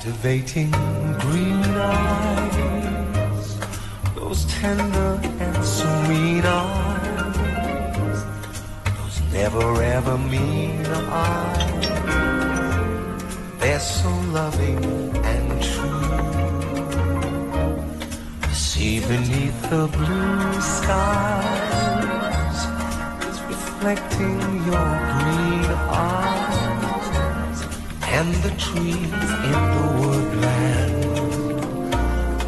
Captivating green eyes, those tender and serene eyes, those never ever mean eyes, they're so loving and true. The sea beneath the blue skies is reflecting your green eyes, and the trees in the woodland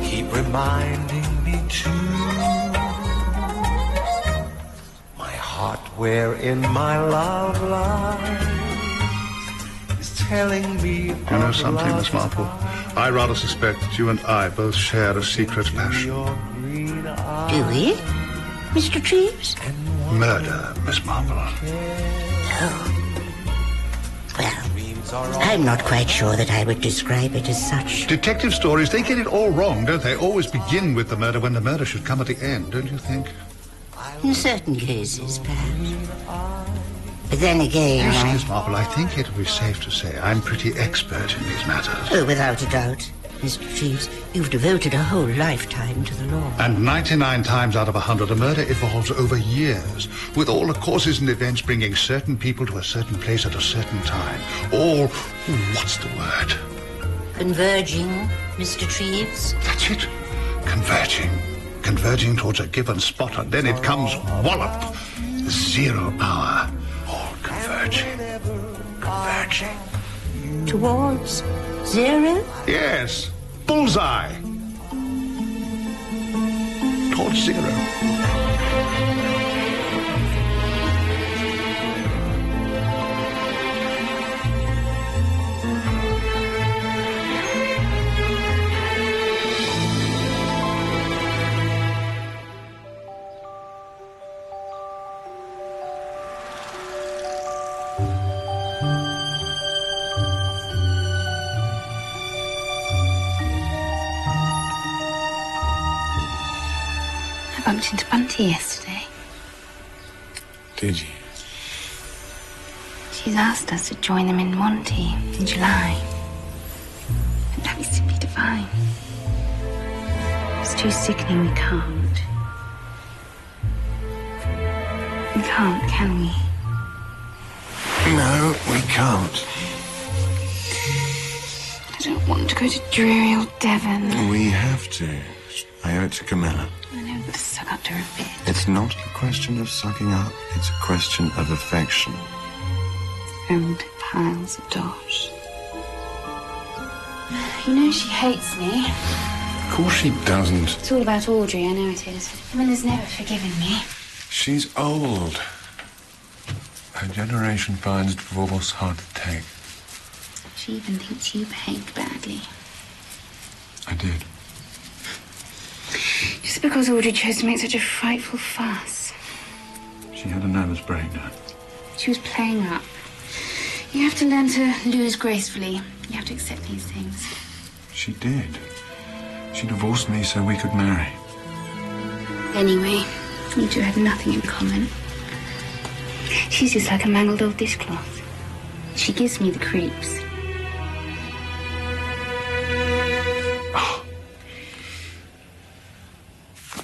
keep reminding me too. My heart wherein my love lies is telling me. You know something, Miss Marple? I rather suspect that you and I both share a secret passion. Do we, Mr. Treves? Murder, Miss Marple. Oh. Well, I'm not quite sure that I would describe it as such. Detective stories, they get it all wrong, don't they? Always begin with the murder when the murder should come at the end, don't you think? In certain cases, perhaps. But then again, Yes, Miss Marple, I think it would be safe to say I'm pretty expert in these matters. Oh, without a doubt. Mr. Treves, you've devoted a whole lifetime to the law. And 99 times out of 100, a murder evolves over years, with all the causes and events bringing certain people to a certain place at a certain time. All, what's the word? Converging, Mr. Treves? That's it. Converging. Converging towards a given spot, and then it comes wallop. 0 hour. All converging. Converging. Towards 0? Yes. Bullseye. Towards 0. I bumped into Bunty yesterday. Did you? She's asked us to join them in Monty in July. And that is simply divine. It's too sickening, we can't. We can't, can we? No, we can't. I don't want to go to dreary old Devon. We have to. I owe it to Camilla. I know, but suck up to her a bit. It's not a question of sucking up. It's a question of affection. Old piles of dosh. You know she hates me. Of course she doesn't. It's all about Audrey, I know it is. Camilla's never forgiven me. She's old. Her generation finds divorce hard to take. She even thinks you behaved badly. I did. Just because Audrey chose to make such a frightful fuss. She had a nervous breakdown. She was playing up. You have to learn to lose gracefully. You have to accept these things. She did. She divorced me so we could marry. Anyway, you two have nothing in common. She's just like a mangled old dishcloth. She gives me the creeps.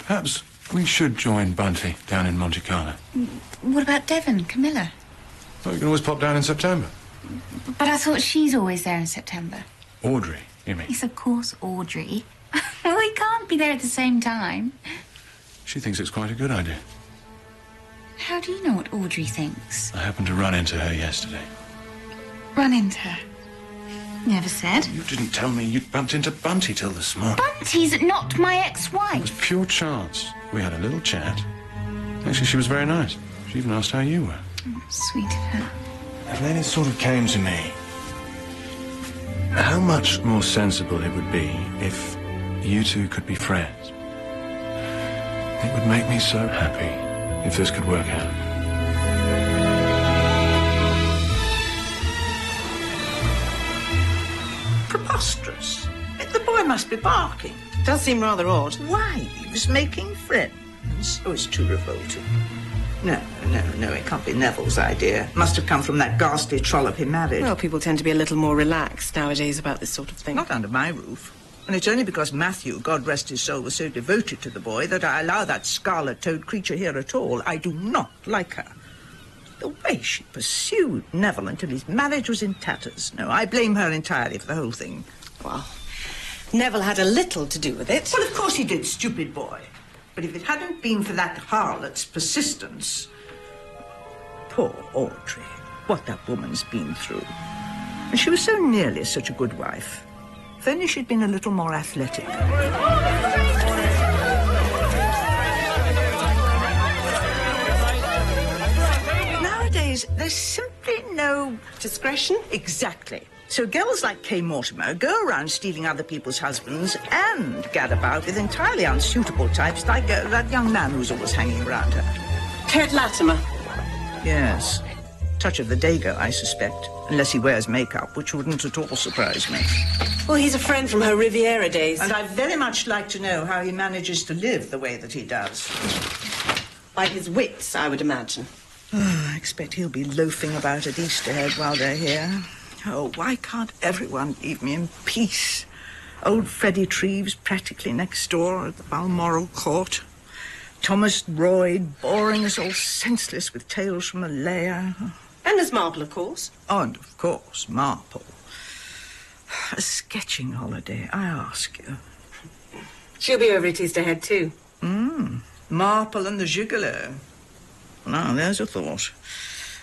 Perhaps we should join Bunty down in Monte Carlo. What about Devon, Camilla? Oh, you can always pop down in September. But I thought she's always there in September. Audrey, you mean? Yes, of course, Audrey. We can't be there at the same time. She thinks it's quite a good idea. How do you know what Audrey thinks? I happened to run into her yesterday. Run into her? Never said. You didn't tell me you'd bumped into Bunty till this morning. Bunty's not my It ex-wife. was pure chance. We had a little chat. Actually, she was very nice. She even asked how you were. Sweet of her. And then it sort of came to me. How much more sensible it would be if you two could be friends. It would make me so happy if this could work out. Preposterous. The boy must be barking. Does seem rather odd. Wives making friends? Oh, it's too revolting. No, it can't be Neville's idea. Must have come from that ghastly trollop he married. Well, people tend to be a little more relaxed nowadays about this sort of thing. Not under my roof. And it's only because Matthew, God rest his soul, was so devoted to the boy that I allow that scarlet-toed creature here at all. I do not like her. The way she pursued Neville until his marriage was in tatters. No, I blame her entirely for the whole thing. Well, Neville had a little to do with it. Well, of course he did, stupid boy. But if it hadn't been for that harlot's persistence... Poor Audrey. What that woman's been through. And she was so nearly such a good wife. If only she'd been a little more athletic. Nowadays, there's simply no... Discretion? Exactly. So girls like Kay Mortimer go around stealing other people's husbands and gad about with entirely unsuitable types like that young man who's always hanging around her. Ted Latimer. Yes. Touch of the Dago, I suspect. Unless he wears makeup, which wouldn't at all surprise me. Well, he's a friend from her Riviera days. And I'd very much like to know how he manages to live the way that he does. By his wits, I would imagine. Oh, I expect he'll be loafing about at Easterhead while they're here. Oh, why can't everyone leave me in peace? Old Freddie Treves practically next door at the Balmoral Court. Thomas Royd boring us all senseless with tales from Malaya. And there's Marple, of course. Oh, and of course, Marple. A sketching holiday, I ask you. She'll be over at Easterhead too. Marple and the gigolo. Now, there's a thought.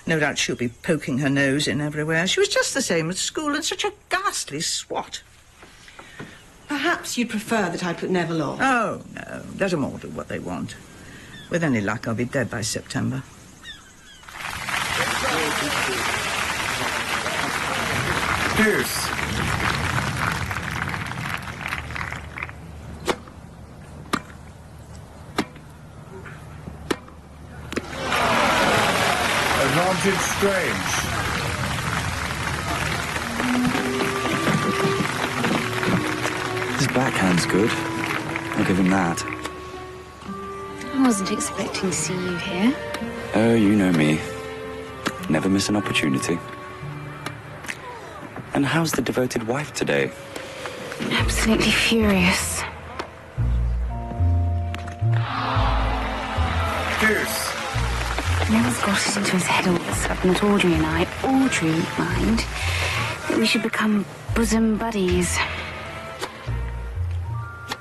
No doubt she'll be poking her nose in everywhere. She was just the same at school and such a ghastly swat. Perhaps you'd prefer that I put Neville off. Oh, no. Let them all do what they want. With any luck, I'll be dead by September. Pierce. Advantage Strange. His backhand's good. I'll give him that. I wasn't expecting to see you here. Oh, you know me. Never miss an opportunity. And how's the devoted wife today? Absolutely furious. Pierce. Neville's got it into his head all of a sudden that Audrey and I, mind, that we should become bosom buddies.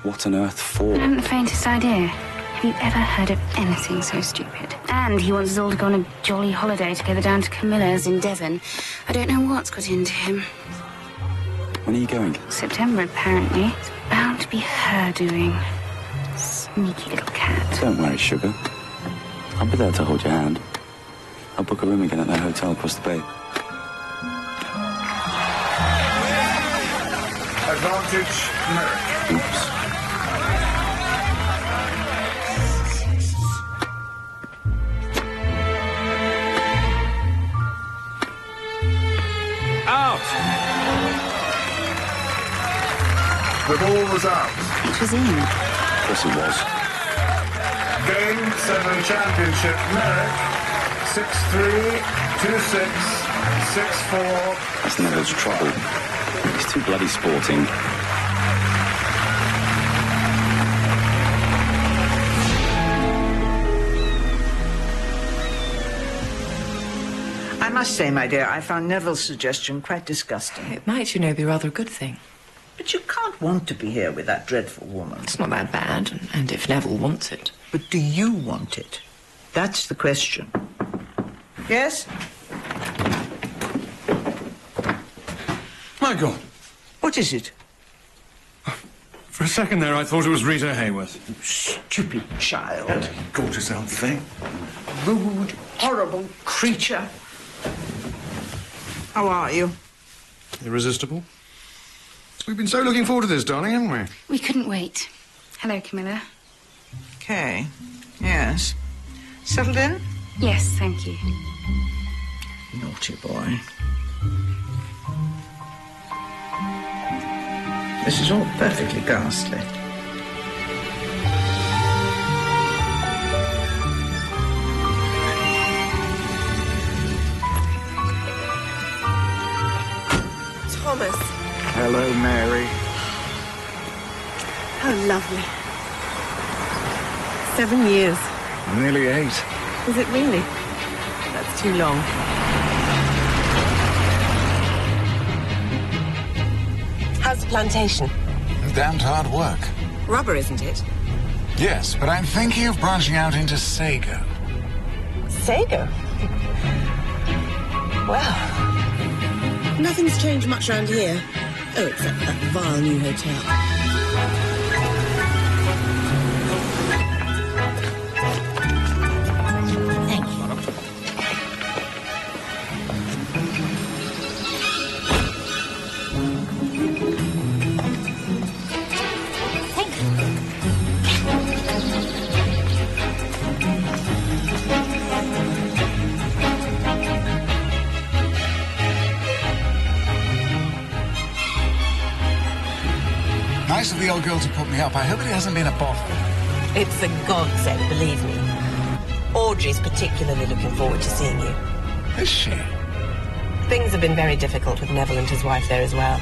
What on earth for? I haven't the faintest idea. Have you ever heard of anything so stupid? And he wants us all to go on a jolly holiday together down to Camilla's in Devon. I don't know what's got into him. When are you going? September, apparently. It's bound to be her doing. Sneaky little cat. Don't worry, sugar. I'll be there to hold your hand. I'll book a room again at that hotel across the bay. Advantage Merrick. Oops. Out! The ball was out. It was in. Of course it was. Game 7 championship, Merrick. 6-3, 2-6, 6-4. That's Neville's trouble. He's too bloody sporting. I must say, my dear, I found Neville's suggestion quite disgusting. It might, you know, be rather a good thing. But you can't want to be here with that dreadful woman. It's not that bad, and if Neville wants it. But do you want it? That's the question. Yes? My God. What is it? For a second there, I thought it was Rita Hayworth. Stupid child. Gorgeous old thing. Rude, horrible creature. How are you? Irresistible. We've been so looking forward to this, darling, haven't we? We couldn't wait. Hello, Camilla. Kay. Yes. Settled in? Yes, thank you. Naughty boy. This is all perfectly ghastly. Hello, Mary. How lovely. 7 years. Nearly 8. Is it really? That's too long. How's the plantation? Damned hard work. Rubber, isn't it? Yes, but I'm thinking of branching out into sago. Sago? Well, nothing's changed much around here. Oh, except that vile new hotel. Thank you. Nice of the old girl to put me up. I hope it hasn't been a bother. It's a godsend, believe me. Audrey's particularly looking forward to seeing you. Is she? Things have been very difficult with Neville and his wife there as well.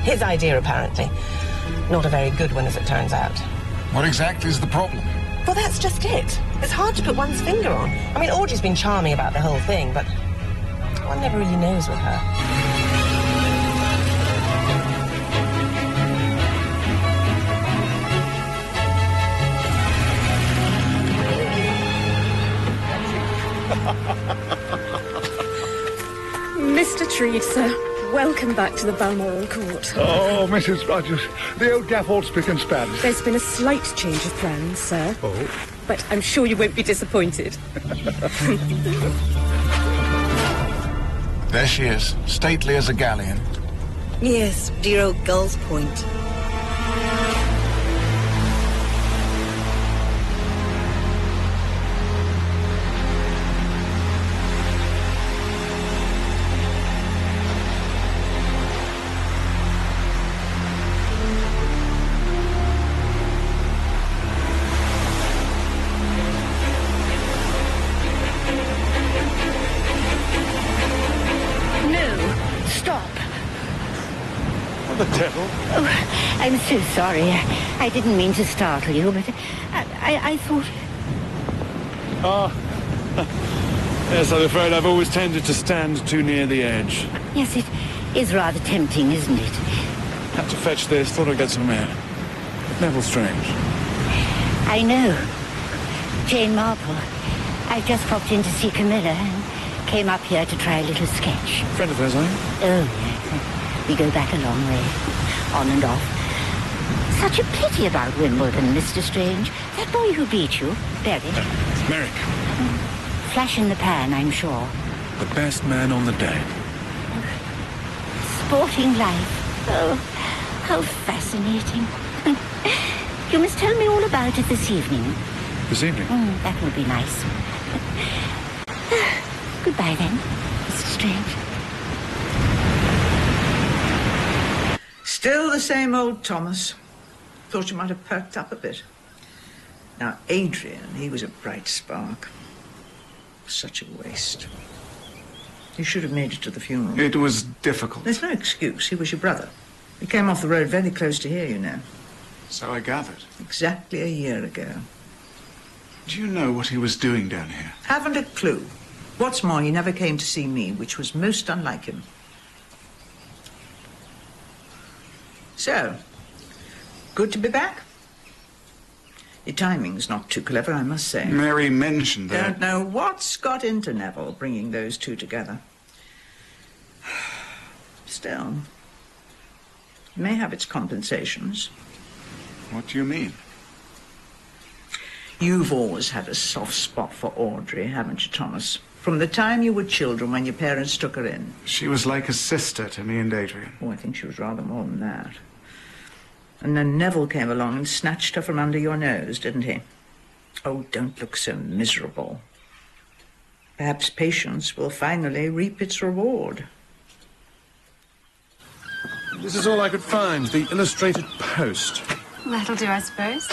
His idea, apparently. Not a very good one, as it turns out. What exactly is the problem? Well, that's just it. It's hard to put one's finger on. I mean, Audrey's been charming about the whole thing, but one never really knows with her. Mr. Treed, sir. Welcome back to the Balmoral Court. Oh, Mrs. Rogers, the old gaff all spick and span. There's been a slight change of plans, sir. Oh? But I'm sure you won't be disappointed. There she is, stately as a galleon. Yes, dear old Gull's Point. Oh, I'm so sorry. I didn't mean to startle you, but I thought... Yes, I'm afraid I've always tended to stand too near the edge. Yes, it is rather tempting, isn't it? Had to fetch this, thought I'd get some air. Neville Strange. I know. Jane Marple. I've just popped in to see Camilla and came up here to try a little sketch. Friend of hers, are you? Oh, yes. We go back a long way, on and off. Such a pity about Wimbledon, Mr. Strange. That boy who beat you, Berry. Merrick. Flash in the pan, I'm sure. The best man on the day. Sporting life. Oh, how fascinating. You must tell me all about it this evening. This evening? That would be nice. Goodbye, then, Mr. Strange. Still the same old Thomas. Thought you might have perked up a bit. Now, Adrian, he was a bright spark. Such a waste. You should have made it to the funeral. It was difficult. There's no excuse. He was your brother. He came off the road very close to here, you know. So I gathered. Exactly a year ago. Do you know what he was doing down here? Haven't a clue. What's more, he never came to see me, which was most unlike him. So, good to be back. Your timing's not too clever, I must say. Mary mentioned that. Don't know what's got into Neville, bringing those two together. Still, it may have its compensations. What do you mean? You've always had a soft spot for Audrey, haven't you, Thomas? From the time you were children, when your parents took her in. She was like a sister to me and Adrian. Oh, I think she was rather more than that. And then Neville came along and snatched her from under your nose, didn't he? Oh, don't look so miserable. Perhaps patience will finally reap its reward. This is all I could find, the illustrated post. That'll do, I suppose.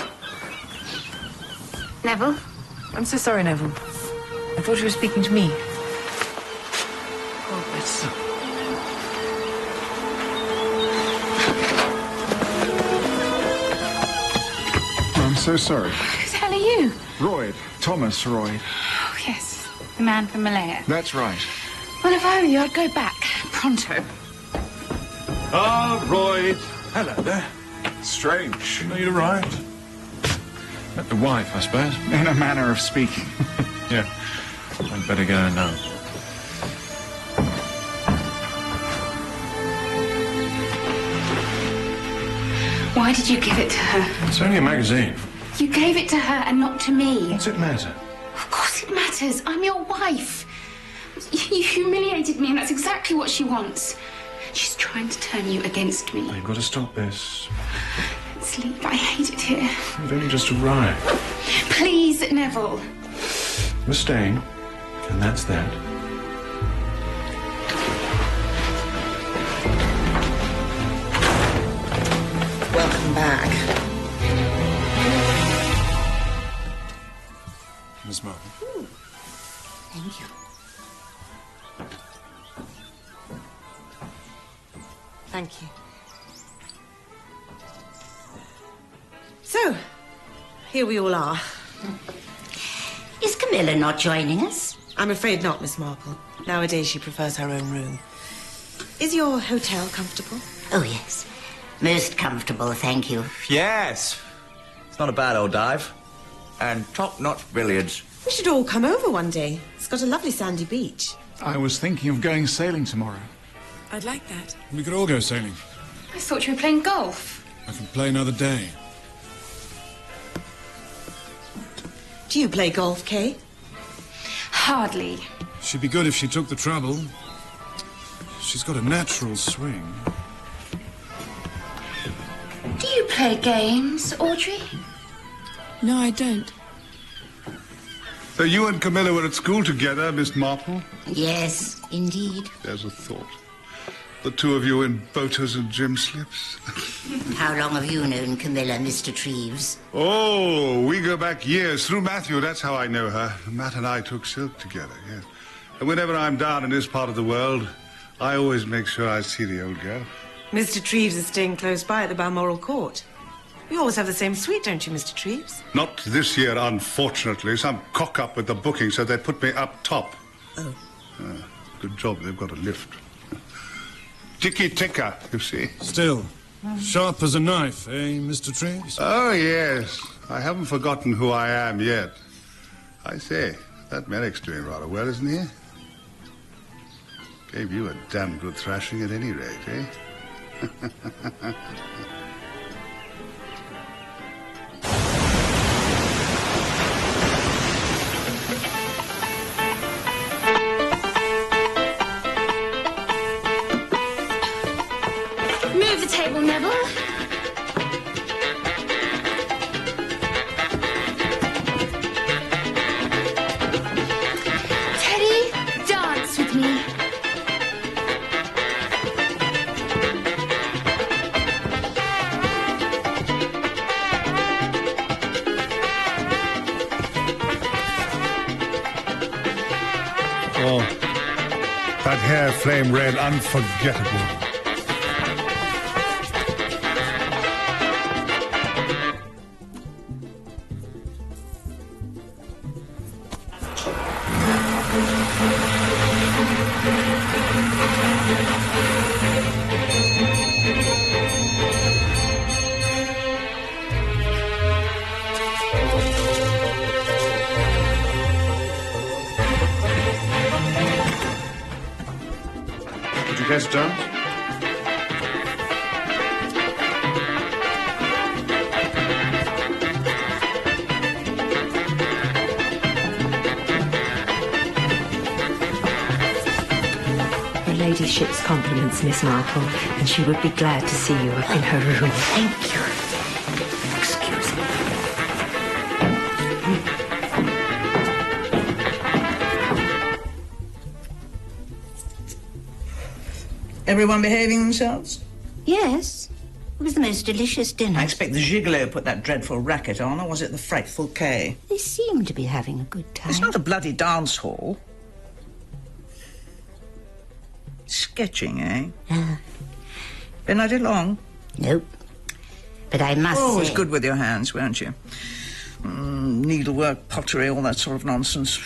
Neville? I'm so sorry, Neville. I thought you were speaking to me. Oh, bless. so sorry. Who the hell are you? Royd. Thomas Royd. Oh, yes. The man from Malaya. That's right. Well, if I were you, I'd go back. Pronto. Ah, Royd. Hello there. Strange. You know you'd arrived. Met the wife, I suppose. In a manner of speaking. Yeah. I'd better go now. Why did you give it to her? It's only a magazine. You gave it to her and not to me. What's it matter? Of course it matters. I'm your wife. You humiliated me, and that's exactly what she wants. She's trying to turn you against me. You've got to stop this. Let's leave. I hate it here. You've only just arrived. Please, Neville. We're staying, and that's that. Welcome back. Miss Marple. Thank you. Thank you. So, here we all are. Is Camilla not joining us? I'm afraid not, Miss Marple. Nowadays she prefers her own room. Is your hotel comfortable? Oh, yes. Most comfortable, thank you. Yes. It's not a bad old dive. And top-notch billiards. We should all come over one day. It's got a lovely sandy beach. I was thinking of going sailing tomorrow. I'd like that. We could all go sailing. I thought you were playing golf. I can play another day. Do you play golf, Kay? Hardly. She'd be good if she took the trouble. She's got a natural swing. Do you play games, Audrey? No, I don't. So you and Camilla were at school together, Miss Marple? Yes, indeed. There's a thought. The two of you in boaters and gym slips. How long have you known Camilla, Mr. Treves? Oh, we go back years. Through Matthew, that's how I know her. Matt and I took silk together, yes. And whenever I'm down in this part of the world, I always make sure I see the old girl. Mr. Treves is staying close by at the Balmoral Court. You always have the same suite, don't you, Mr. Treves? Not this year, unfortunately. Some cock-up with the booking, so they put me up top. Oh. Good job, they've got a lift. Ticky-ticker, you see. Still, sharp as a knife, eh, Mr. Treves? Oh, yes. I haven't forgotten who I am yet. I say, that Merrick's doing rather well, isn't he? Gave you a damn good thrashing at any rate, eh? Move the table, Neville. Teddy, dance with me. Oh, that hair flame red, unforgettable. Would you care to dance? Her ladyship's compliments, Miss Marple, and she would be glad to see you up in her room. Thank you. Excuse me. Everyone behaving themselves? Yes. It was the most delicious dinner. I expect the gigolo put that dreadful racket on, or was it the frightful Kay? They seem to be having a good time. It's not a bloody dance hall. Sketching, eh? Been at it long? Nope. But I must say... Always good with your hands, weren't you? Needlework, pottery, all that sort of nonsense.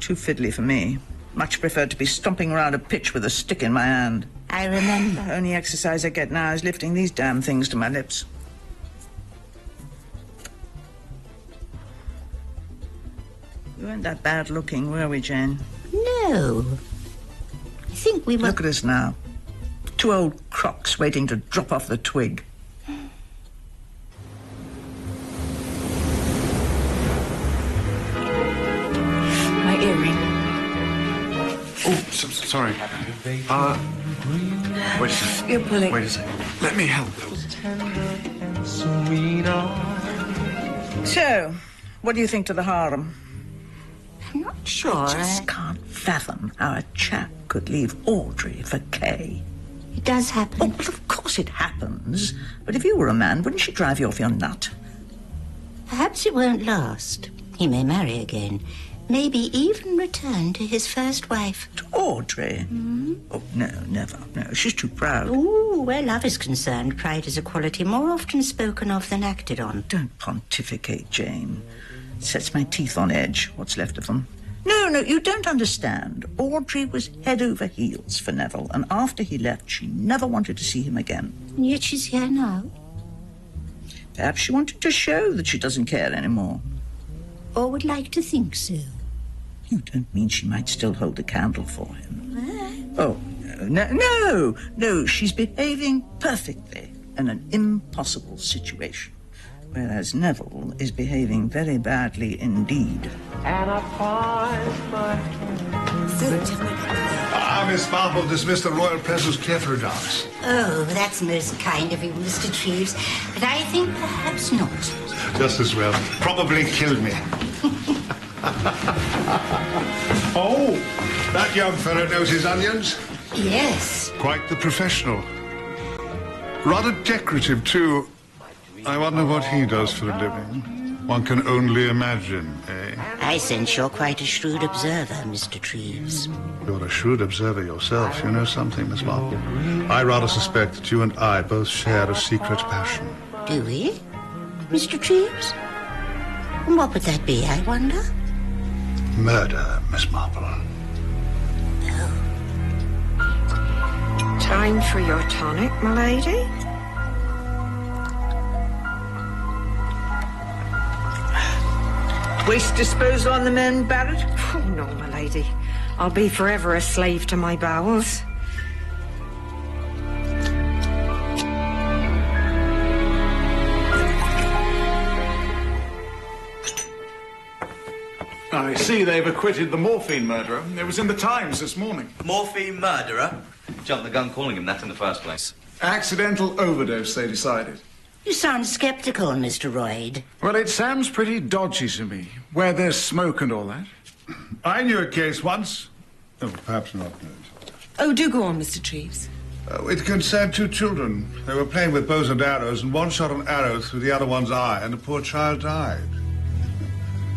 Too fiddly for me. Much prefer to be stomping around a pitch with a stick in my hand. I remember. The only exercise I get now is lifting these damn things to my lips. We weren't that bad looking, were we, Jane? No. I think we were... Look at us now. Two old crocs waiting to drop off the twig. My earring. Oh, sorry. Wait a second. You're pulling. Wait a second. Let me help. So, what do you think to the harem? I'm not sure. I just can't fathom how a chap could leave Audrey for Kay. It does happen. Oh, well, of course it happens. But if you were a man, wouldn't she drive you off your nut? Perhaps it won't last. He may marry again. Maybe even return to his first wife. To Audrey? Mm-hmm. Oh, no, never. No, she's too proud. Oh, where love is concerned, pride is a quality more often spoken of than acted on. Don't pontificate, Jane. It sets my teeth on edge, what's left of them. No, you don't understand. Audrey was head over heels for Neville, and after he left, she never wanted to see him again. And yet she's here now. Perhaps she wanted to show that she doesn't care anymore. Or would like to think so. You don't mean she might still hold the candle for him? Oh, no, she's behaving perfectly in an impossible situation. Whereas Neville is behaving very badly indeed. And I find my Miss Marple dismissed the royal presence clear for a dance. Oh, that's most kind of you, Mr. Treves. But I think perhaps not. Just as well. Probably killed me. Oh, that young fellow knows his onions. Yes. Quite the professional. Rather decorative, too. I wonder what he does for a living. One can only imagine, eh? I sense you're quite a shrewd observer, Mr. Treves. You're a shrewd observer yourself. You know something, Miss Marple? I rather suspect that you and I both share a secret passion. Do we, Mr. Treves? And what would that be, I wonder? Murder, Miss Marple. Oh. Time for your tonic, my lady? Waste disposal on the men, Barrett? Oh, no, my lady. I'll be forever a slave to my bowels. I see they've acquitted the morphine murderer. It was in the Times this morning. Morphine murderer? Jumped the gun calling him that in the first place. Accidental overdose, they decided. You sound sceptical, Mr. Royd. Well, it sounds pretty dodgy to me, where there's smoke and all that. I knew a case once. Oh, perhaps not. Oh, do go on, Mr. Treves. It concerned two children. They were playing with bows and arrows, and one shot an arrow through the other one's eye, and the poor child died.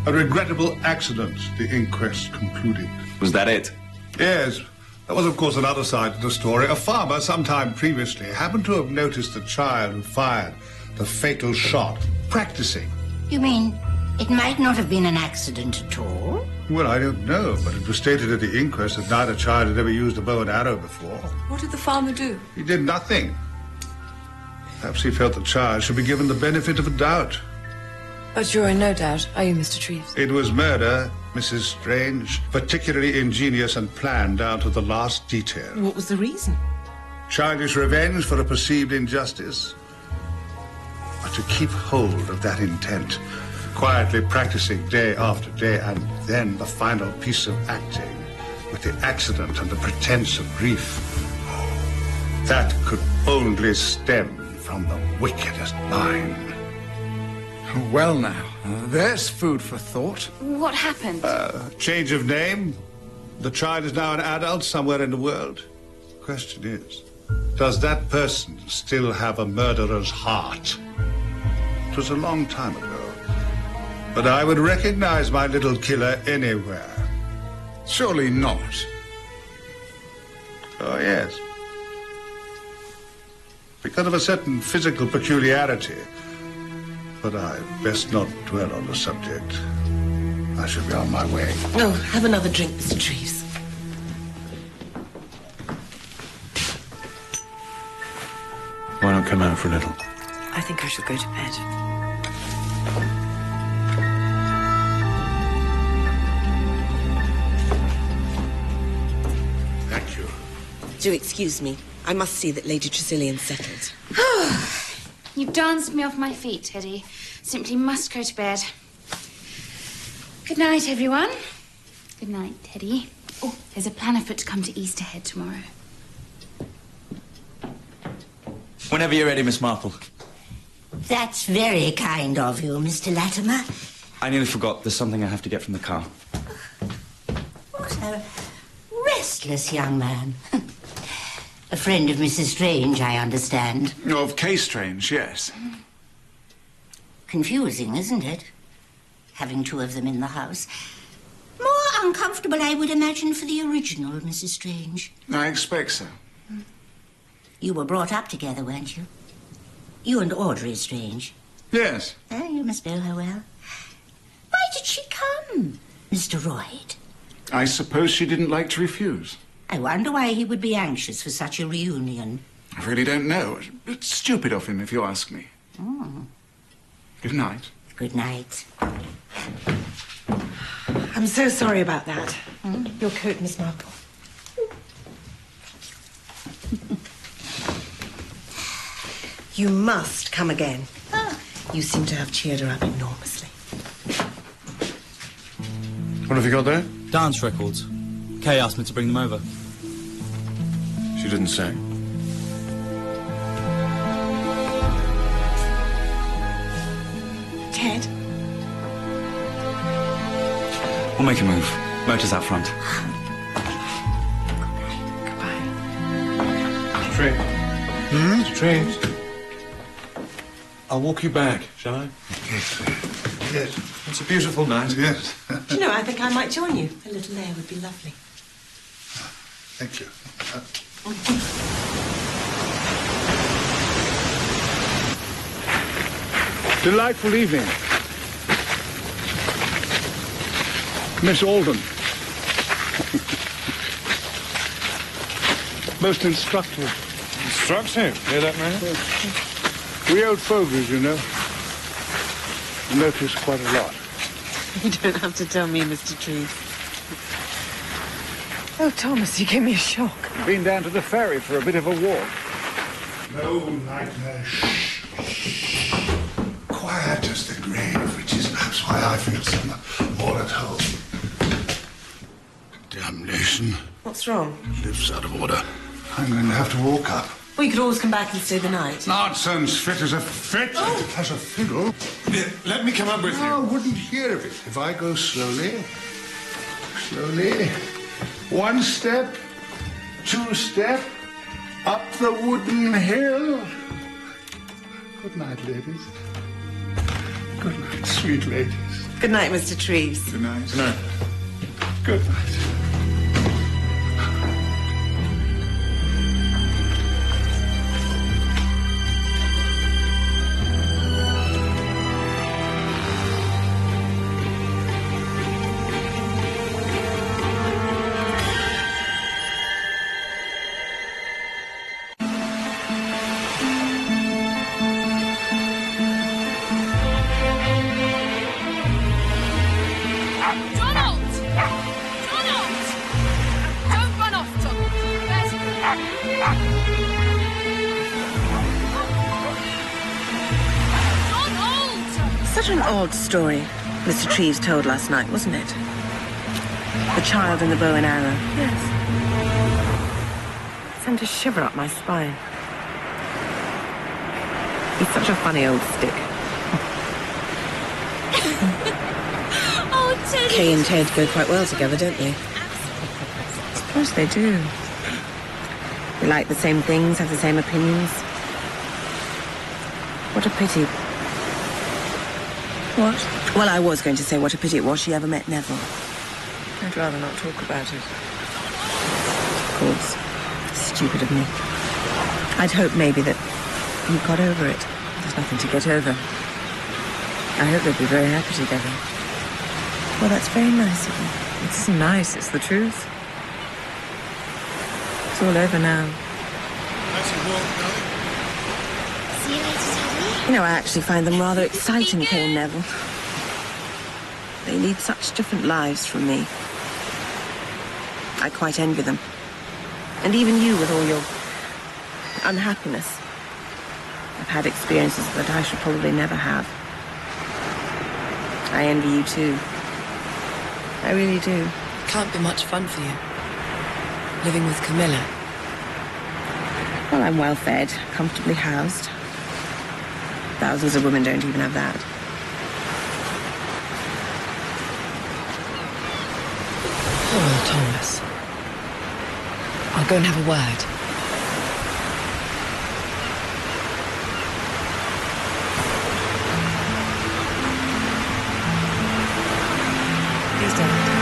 A regrettable accident, the inquest concluded. Was that it? Yes. There was, of course, another side to the story. A farmer, some time previously, happened to have noticed the child who fired the fatal shot practicing. You mean it might not have been an accident at all? Well, I don't know, but it was stated at the inquest that neither child had ever used a bow and arrow before. What did the farmer do? He did nothing. Perhaps he felt the child should be given the benefit of a doubt. But you're in no doubt, are you, Mr. Treves? It was murder, Mrs. Strange. Particularly ingenious and planned down to the last detail. What was the reason? Childish revenge for a perceived injustice. But to keep hold of that intent, quietly practicing day after day, and then the final piece of acting, with the accident and the pretense of grief, that could only stem from the wickedest mind. Well now, there's food for thought. What happened? Change of name. The child is now an adult somewhere in the world. The question is, does that person still have a murderer's heart? It was a long time ago, but I would recognize my little killer anywhere. Surely not. Oh, yes. Because of a certain physical peculiarity. but I best not dwell on the subject. I shall be on my way. Oh, have another drink, Mr. Treves. Why not come out for a little? I think I shall go to bed. Thank you. Do excuse me. I must see that Lady Tressilian's settled. You've danced me off my feet, Teddy. Simply must go to bed. Good night, everyone. Good night, Teddy. Oh, there's a plan afoot to come to Easterhead tomorrow. Whenever you're ready, Miss Marple. That's very kind of you, Mr. Latimer. I nearly forgot. There's something I have to get from the car. What a restless young man. A friend of Mrs. Strange, I understand. Of Kay Strange, yes. Confusing, isn't it? Having two of them in the house. More uncomfortable, I would imagine, for the original Mrs. Strange. I expect so. You were brought up together, weren't you? You and Audrey Strange. Yes. You must know her well. Why did she come, Mr. Royd? I suppose she didn't like to refuse. I wonder why he would be anxious for such a reunion. I really don't know. It's stupid of him, if you ask me. Good night. Good night. I'm so sorry about that. Your coat, Miss Marple. You must come again. You seem to have cheered her up enormously. What have you got there? Dance records. Kay asked me to bring them over. She didn't say. Ted? We'll make a move. Motor's out front. Goodbye. Straight. Straight. I'll walk you back, shall I? Yes. Yes. It's a beautiful night. Yes. Do you know, I think I might join you. A little air would be lovely. Thank you. Delightful evening. Miss Alden. Most instructive. Instructive? Hear that, man? We old fogies, you know, notice quite a lot. You don't have to tell me, Mr. Treves. Oh, Thomas, you gave me a shock. Been down to the ferry for a bit of a walk. No nightmare. Shh. Quiet as the grave, which is perhaps why I feel so more at home. Damnation. What's wrong? Lives out of order. I'm going to have to walk up. Well, you could always come back and stay the night. Nonsense. Fit as a fit. As a fiddle. Let me come up with you. I wouldn't hear of it. If I go slowly. Slowly. One step. Two step. Up the wooden hill. Good night, ladies. Good night, sweet ladies. Good night, Mr. Treves. Good night. Good night. Good night. Such an odd story Mr. Treves told last night, wasn't it? The child and the bow and arrow. Yes. It sent a shiver up my spine. He's such a funny old stick. Oh, Teddy! Kay and Ted go quite well together, don't they? I suppose they do. They like the same things, have the same opinions. What a pity. What? Well, I was going to say what a pity it was she ever met Neville. I'd rather not talk about it. Of course. Stupid of me. I'd hoped maybe that you got over it. There's nothing to get over. I hope they'll be very happy together. Well, that's very nice of you. It isn't nice, it's the truth. It's all over now. See you later, Teddy. You know, I actually find them rather exciting, Kay and Neville. They lead such different lives from me. I quite envy them. And even you with all your unhappiness. I've had experiences that I should probably never have. I envy you too. I really do. Can't be much fun for you, living with Camilla. Well, I'm well fed, comfortably housed. Thousands of women don't even have that. Poor old Thomas. I'll go and have a word. Please don't.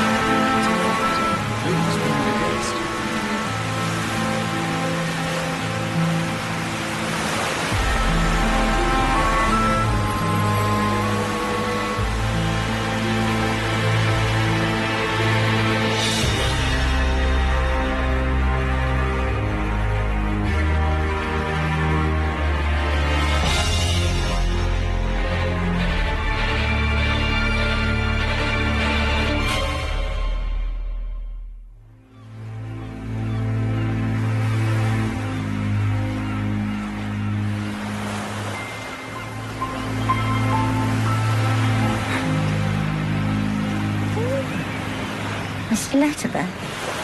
Mr. Latimer?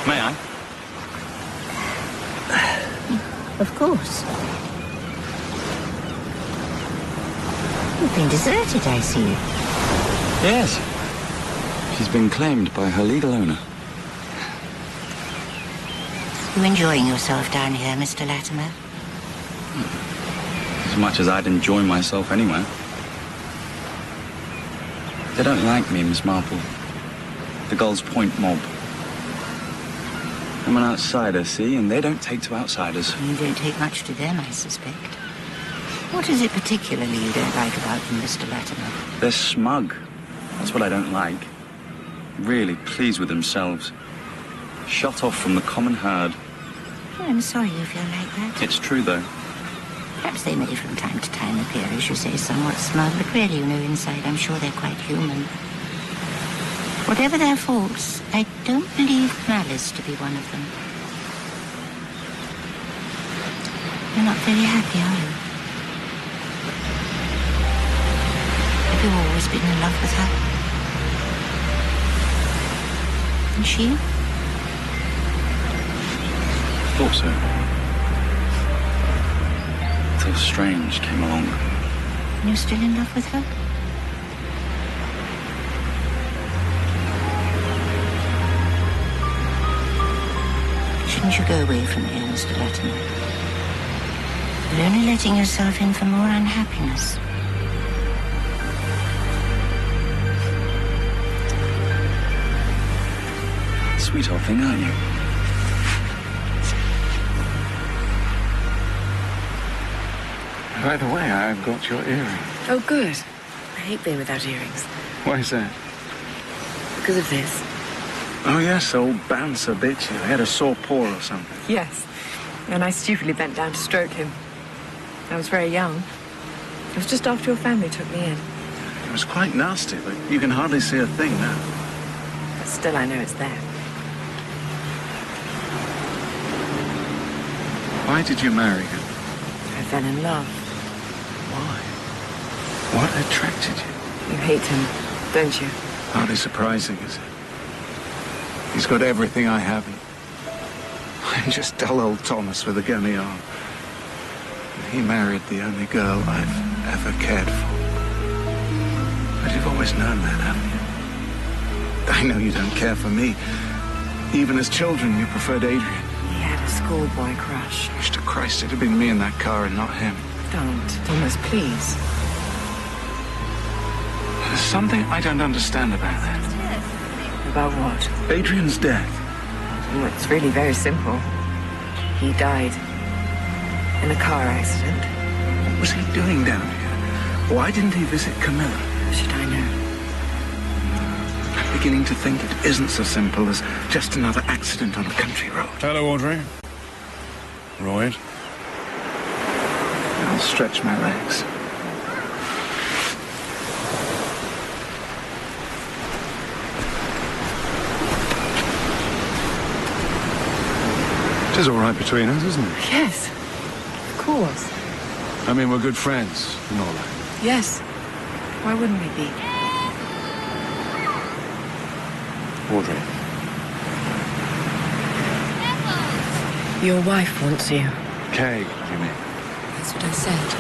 May I? Of course. You've been deserted, I see. Yes. She's been claimed by her legal owner. You enjoying yourself down here, Mr. Latimer? As much as I'd enjoy myself anywhere. They don't like me, Miss Marple. The Gull's Point mob. I'm an outsider, see, and they don't take to outsiders. You don't take much to them, I suspect. What is it particularly you don't like about them, Mr. Latimer? They're smug. That's what I don't like. Really pleased with themselves. Shut off from the common herd. I'm sorry you feel like that. It's true, though. Perhaps they may from time to time appear, as you say, somewhat smug, but really, you know, inside, I'm sure they're quite human. Whatever their faults, I don't believe malice to be one of them. You're not very happy, are you? Have you always been in love with her? And she? Thought so. Until Strange came along. You're still in love with her? Shouldn't you go away from here, Mr. Latimer? You're only letting yourself in for more unhappiness. Sweet old thing, aren't you? By the way, I've got your earring. Oh, good. I hate being without earrings. Why is that? Because of this. Oh, yes, old bouncer bit you. He had a sore paw or something. Yes. And I stupidly bent down to stroke him. I was very young. It was just after your family took me in. It was quite nasty, but you can hardly see a thing now. But still, I know it's there. Why did you marry him? I fell in love. Why? What attracted you? You hate him, don't you? Hardly surprising, is it? He's got everything I haven't. I'm just dull old Thomas with a gummy arm. And he married the only girl I've ever cared for. But you've always known that, haven't you? I know you don't care for me. Even as children, you preferred Adrian. He had a schoolboy crush. Wish to Christ it had been me in that car and not him. Don't, Thomas, please. There's something I don't understand about that. About what? Adrian's death. Well, it's really very simple. He died in a car accident. What was he doing down here? Why didn't he visit Camilla? How should I know? I'm beginning to think it isn't so simple as just another accident on a country road. Hello, Audrey. Royd. I'll stretch my legs. It is all right between us, isn't it? Yes, of course. I mean, we're good friends and all that. Yes. Why wouldn't we be? Audrey. Your wife wants you. Kay, you mean? That's what I said.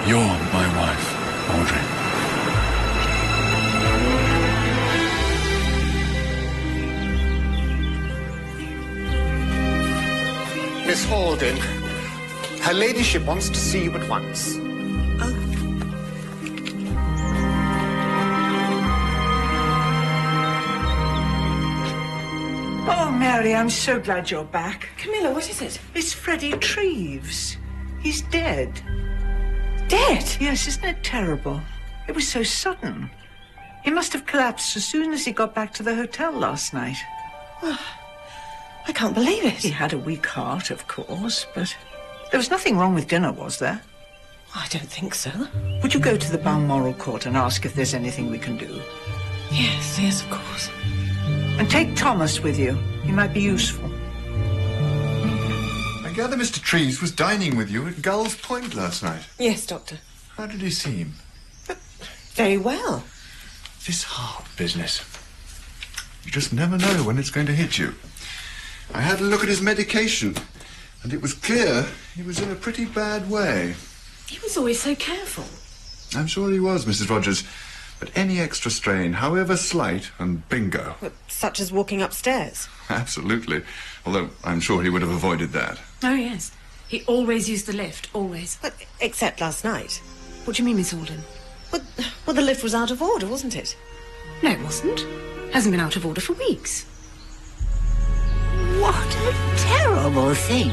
You're my wife, Audrey. Miss Alden, her ladyship wants to see you at once. Oh, Mary, I'm so glad you're back. Camilla, what is it? It's Freddie Treves. He's dead. Dead? Yes, isn't it terrible? It was so sudden. He must have collapsed as soon as he got back to the hotel last night. Oh, I can't believe it. He had a weak heart, of course, but there was nothing wrong with dinner, was there? I don't think so. Would you go to the Balmoral Court and ask if there's anything we can do? Yes, of course. And take Thomas with you. He might be useful. I gather Mr. Treves was dining with you at Gull's Point last night. Yes, Doctor. How did he seem? Very well. This heart business. You just never know when it's going to hit you. I had a look at his medication, and it was clear he was in a pretty bad way. He was always so careful. I'm sure he was, Mrs. Rogers. But any extra strain, however slight, and bingo. Such as walking upstairs? Absolutely. Although I'm sure he would have avoided that. Oh, yes. He always used the lift, always. But except last night. What do you mean, Miss Alden? Well, the lift was out of order, wasn't it? No, it wasn't. Hasn't been out of order for weeks. What a terrible thing.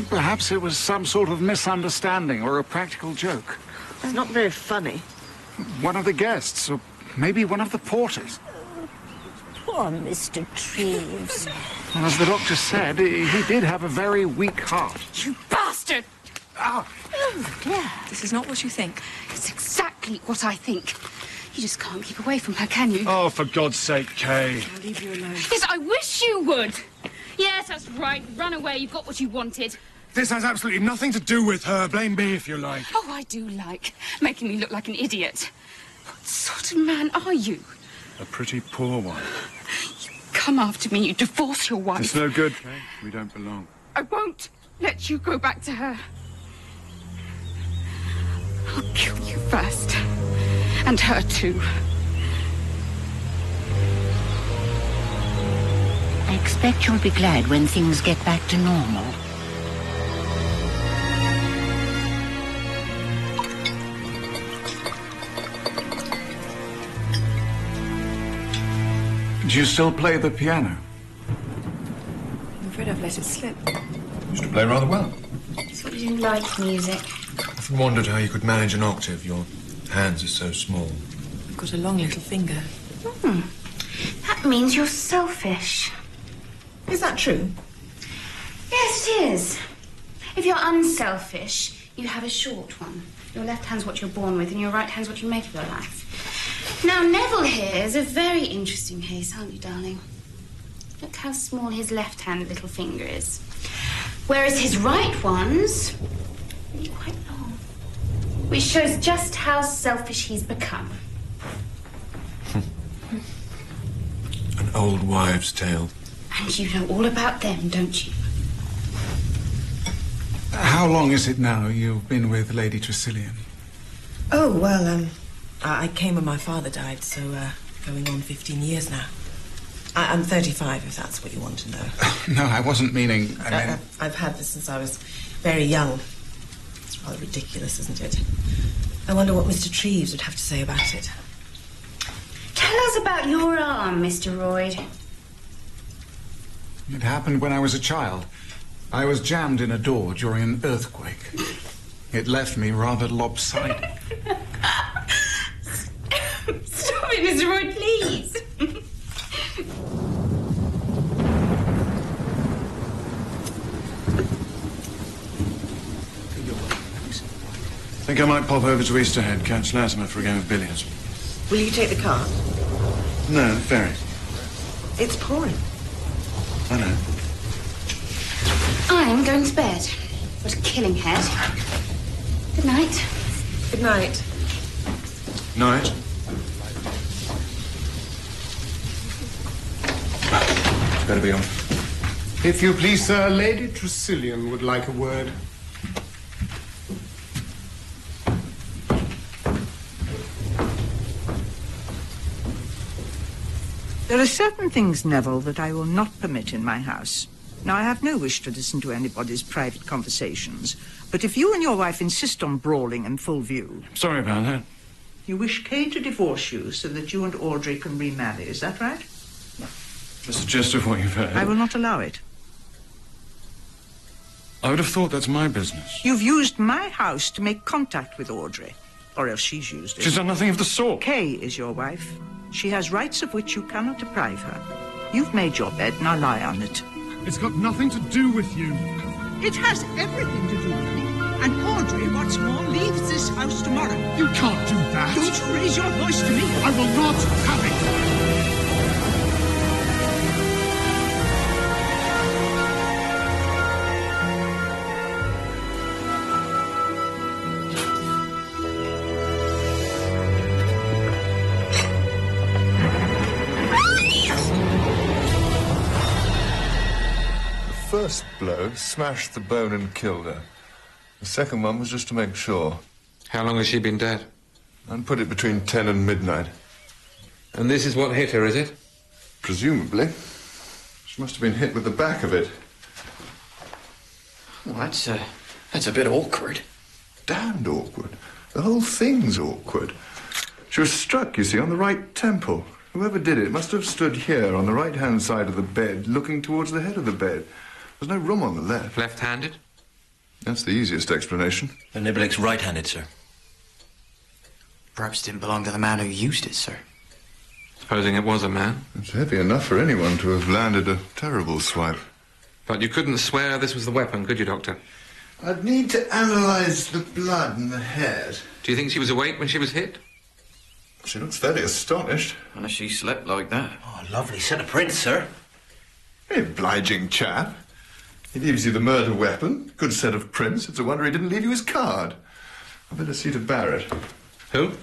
Perhaps it was some sort of misunderstanding or a practical joke. It's not very funny. One of the guests, or maybe one of the porters. Poor Mr. Treves. Well, as the doctor said, he did have a very weak heart. You bastard! Oh, dear. This is not what you think. It's exactly what I think. You just can't keep away from her, can you? Oh, for God's sake, Kay. I'll leave you alone. Yes, I wish you would. Yes, that's right. Run away. You've got what you wanted. This has absolutely nothing to do with her. Blame me if you like. Oh, I do like making me look like an idiot. What sort of man are you? A pretty poor one. You come after me, you divorce your wife. It's no good, Kay. We don't belong. I won't let you go back to her. I'll kill you first. And her too. I expect you'll be glad when things get back to normal. Do you still play the piano? I'm afraid I've let it slip. Used to play rather well. So you like music? I've often wondered how you could manage an octave. Your hands are so small. I've got a long little finger. That means you're selfish. Is that true? Yes, it is. If you're unselfish, you have a short one. Your left hand's what you're born with, and your right hand's what you make of your life. Now, Neville here is a very interesting case, aren't you, darling? Look how small his left-hand little finger is. Whereas his right one's really quite long. Which shows just how selfish he's become. An old wives' tale. And you know all about them, don't you? How long is it now you've been with Lady Tressilian? Oh, well, I came when my father died, so going on 15 years now. I'm 35, if that's what you want to know. No, I wasn't meaning... I've had this since I was very young. It's rather ridiculous, isn't it? I wonder what Mr. Treves would have to say about it. Tell us about your arm, Mr. Royd. It happened when I was a child. I was jammed in a door during an earthquake. It left me rather lopsided. Stop it, Mr. Roy, please. I think I might pop over to Easterhead, catch Latimer for a game of billiards. Will you take the car? No, the ferry. It's pouring. I know. I'm going to bed. What a killing head. Good night. Good night. Night. Better be on. If you please, sir, Lady Tressilian would like a word. There are certain things, Neville, that I will not permit in my house. Now, I have no wish to listen to anybody's private conversations, but if you and your wife insist on brawling in full view... Sorry about that. You wish Kay to divorce you so that you and Audrey can remarry, is that right? That's the gist of what you've heard. I will not allow it. I would have thought that's my business. You've used my house to make contact with Audrey, or else she's used it. She's done nothing of the sort. Kay is your wife. She has rights of which you cannot deprive her. You've made your bed, now lie on it. It's got nothing to do with you. It has everything to do with me. And Audrey, what's more, leaves this house tomorrow. You can't do that. Don't you raise your voice to me. I will not have it. The first blow smashed the bone and killed her. The second one was just to make sure. How long has she been dead? And put it between 10 and midnight. And this is what hit her, is it? Presumably. She must have been hit with the back of it. Well, that's a bit awkward. Damned awkward. The whole thing's awkward. She was struck, you see, on the right temple. Whoever did it must have stood here on the right-hand side of the bed, looking towards the head of the bed. There's no room on the left. Left-handed? That's the easiest explanation. The Niblick's right-handed, sir. Perhaps it didn't belong to the man who used it, sir. Supposing it was a man. It's heavy enough for anyone to have landed a terrible swipe. But you couldn't swear this was the weapon, could you, Doctor? I'd need to analyse the blood and the head. Do you think she was awake when she was hit? She looks fairly astonished. Unless she slept like that. Oh, lovely set of prints, sir. Obliging chap. He leaves you the murder weapon, good set of prints. It's a wonder he didn't leave you his card. I'd better see to Barrett. Who?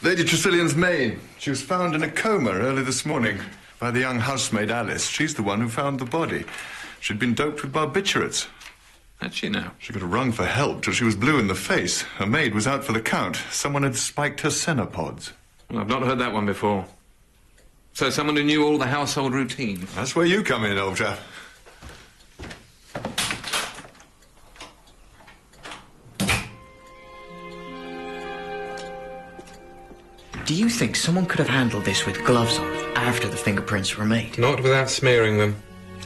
Lady Tressilian's maid. She was found in a coma early this morning by the young housemaid Alice. She's the one who found the body. She'd been doped with barbiturates. How'd she know? She could have rung for help till she was blue in the face. Her maid was out for the count. Someone had spiked her cenopods. Well, I've not heard that one before. So someone who knew all the household routines. That's where you come in, old chap. Do you think someone could have handled this with gloves on after the fingerprints were made? Not without smearing them.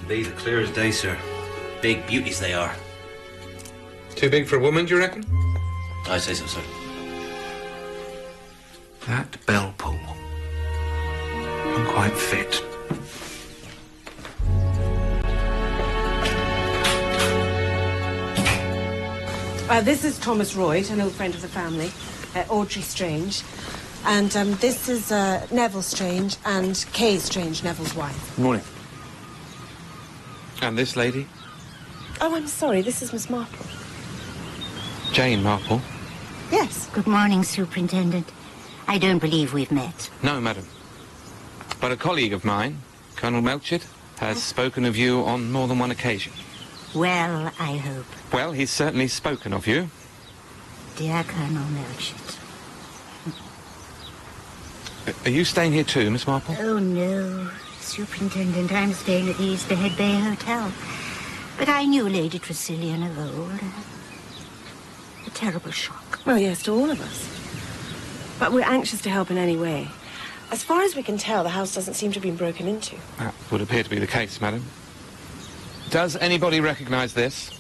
These are clear as day, sir. Big beauties they are. Too big for a woman, do you reckon? I say so, sir. That bell pull. I'm quite fit. This is Thomas Royd, an old friend of the family, Audrey Strange. And this is Neville Strange and Kay Strange, Neville's wife. Good morning. And this lady? Oh, I'm sorry, this is Miss Marple. Jane Marple? Yes. Good morning, Superintendent. I don't believe we've met. No, madam. But a colleague of mine, Colonel Melchett, has spoken of you on more than one occasion. Well, I hope. Well, he's certainly spoken of you. Dear Colonel Melchett. Are you staying here too, Miss Marple? Oh, no. Superintendent, I'm staying at the Easterhead Bay Hotel. But I knew Lady Tressilian of old. A terrible shock. Well, yes, to all of us. But we're anxious to help in any way. As far as we can tell, the house doesn't seem to have been broken into. That would appear to be the case, madam. Does anybody recognise this?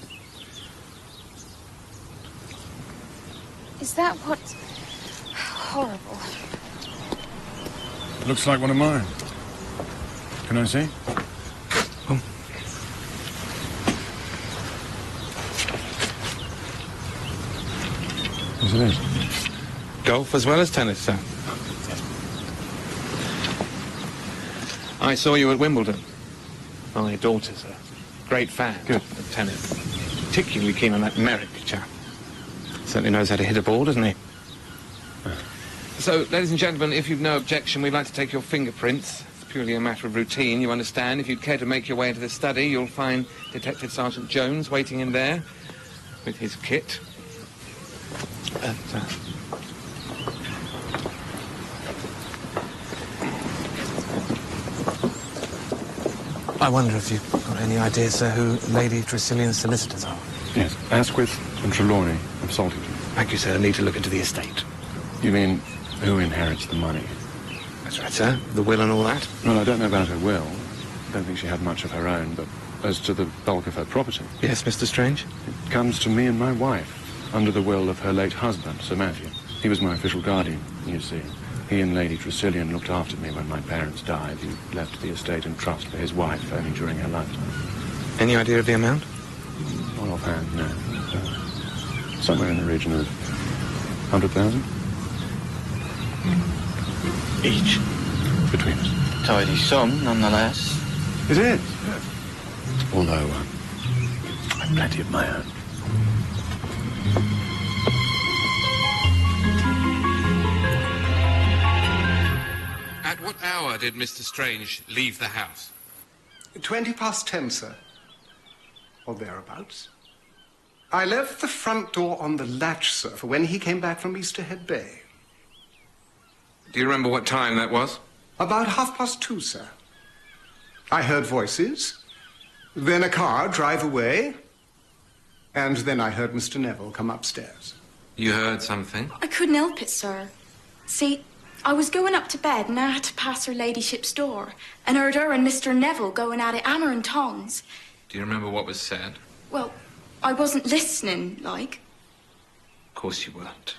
Is that what... Horrible. Looks like one of mine. Can I see? Oh. Yes, it is. Golf as well as tennis, sir. I saw you at Wimbledon. My daughter's a great fan of tennis. Particularly keen on that Merrick chap. Certainly knows how to hit a ball, doesn't he? So, ladies and gentlemen, if you've no objection, we'd like to take your fingerprints. It's purely a matter of routine, you understand. If you'd care to make your way into the study, you'll find Detective Sergeant Jones waiting in there with his kit. I wonder if you've got any idea, sir, who Lady Tressilian's solicitors are? Yes, Asquith and Trelawney of Saltington. Thank you, sir. I need to look into the estate. You mean who inherits the money? That's right, sir. The will and all that? Well, I don't know about her will. I don't think she had much of her own, but as to the bulk of her property... Yes, Mr. Strange? It comes to me and my wife, under the will of her late husband, Sir Matthew. He was my official guardian, you see. He and Lady Tressilian looked after me when my parents died. He left the estate in trust for his wife only during her lifetime. Any idea of the amount? Not offhand, no. Somewhere in the region of 100,000. Each? Between us. Tidy sum, nonetheless. It is, yes. Although, I've plenty of my own. At what hour did Mr. Strange leave the house? 10:20, sir. Or thereabouts. I left the front door on the latch, sir, for when he came back from Easterhead Bay. Do you remember what time that was? About 2:30, sir. I heard voices, then a car drive away, and then I heard Mr. Neville come upstairs. You heard something? I couldn't help it, sir. See, I was going up to bed and I had to pass her ladyship's door and heard her and Mr. Neville going at it hammer and tongs. Do you remember what was said? Well, I wasn't listening, like. Of course you weren't.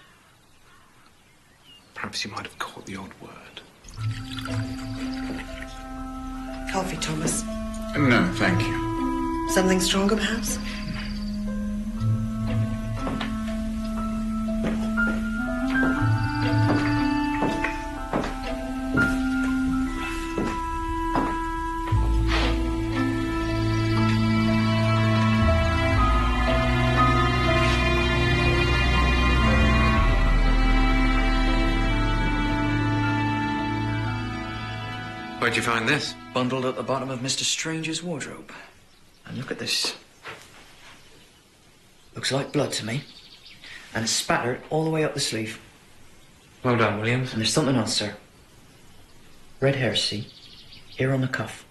Perhaps you might have caught the odd word. Coffee, Thomas. No, thank you. Something stronger, perhaps? Where'd you find this? Bundled at the bottom of Mr. Strange's wardrobe. And look at this. Looks like blood to me. And it's spattered all the way up the sleeve. Well done, Williams. And there's something else, sir. Red hairs, see? Here on the cuff.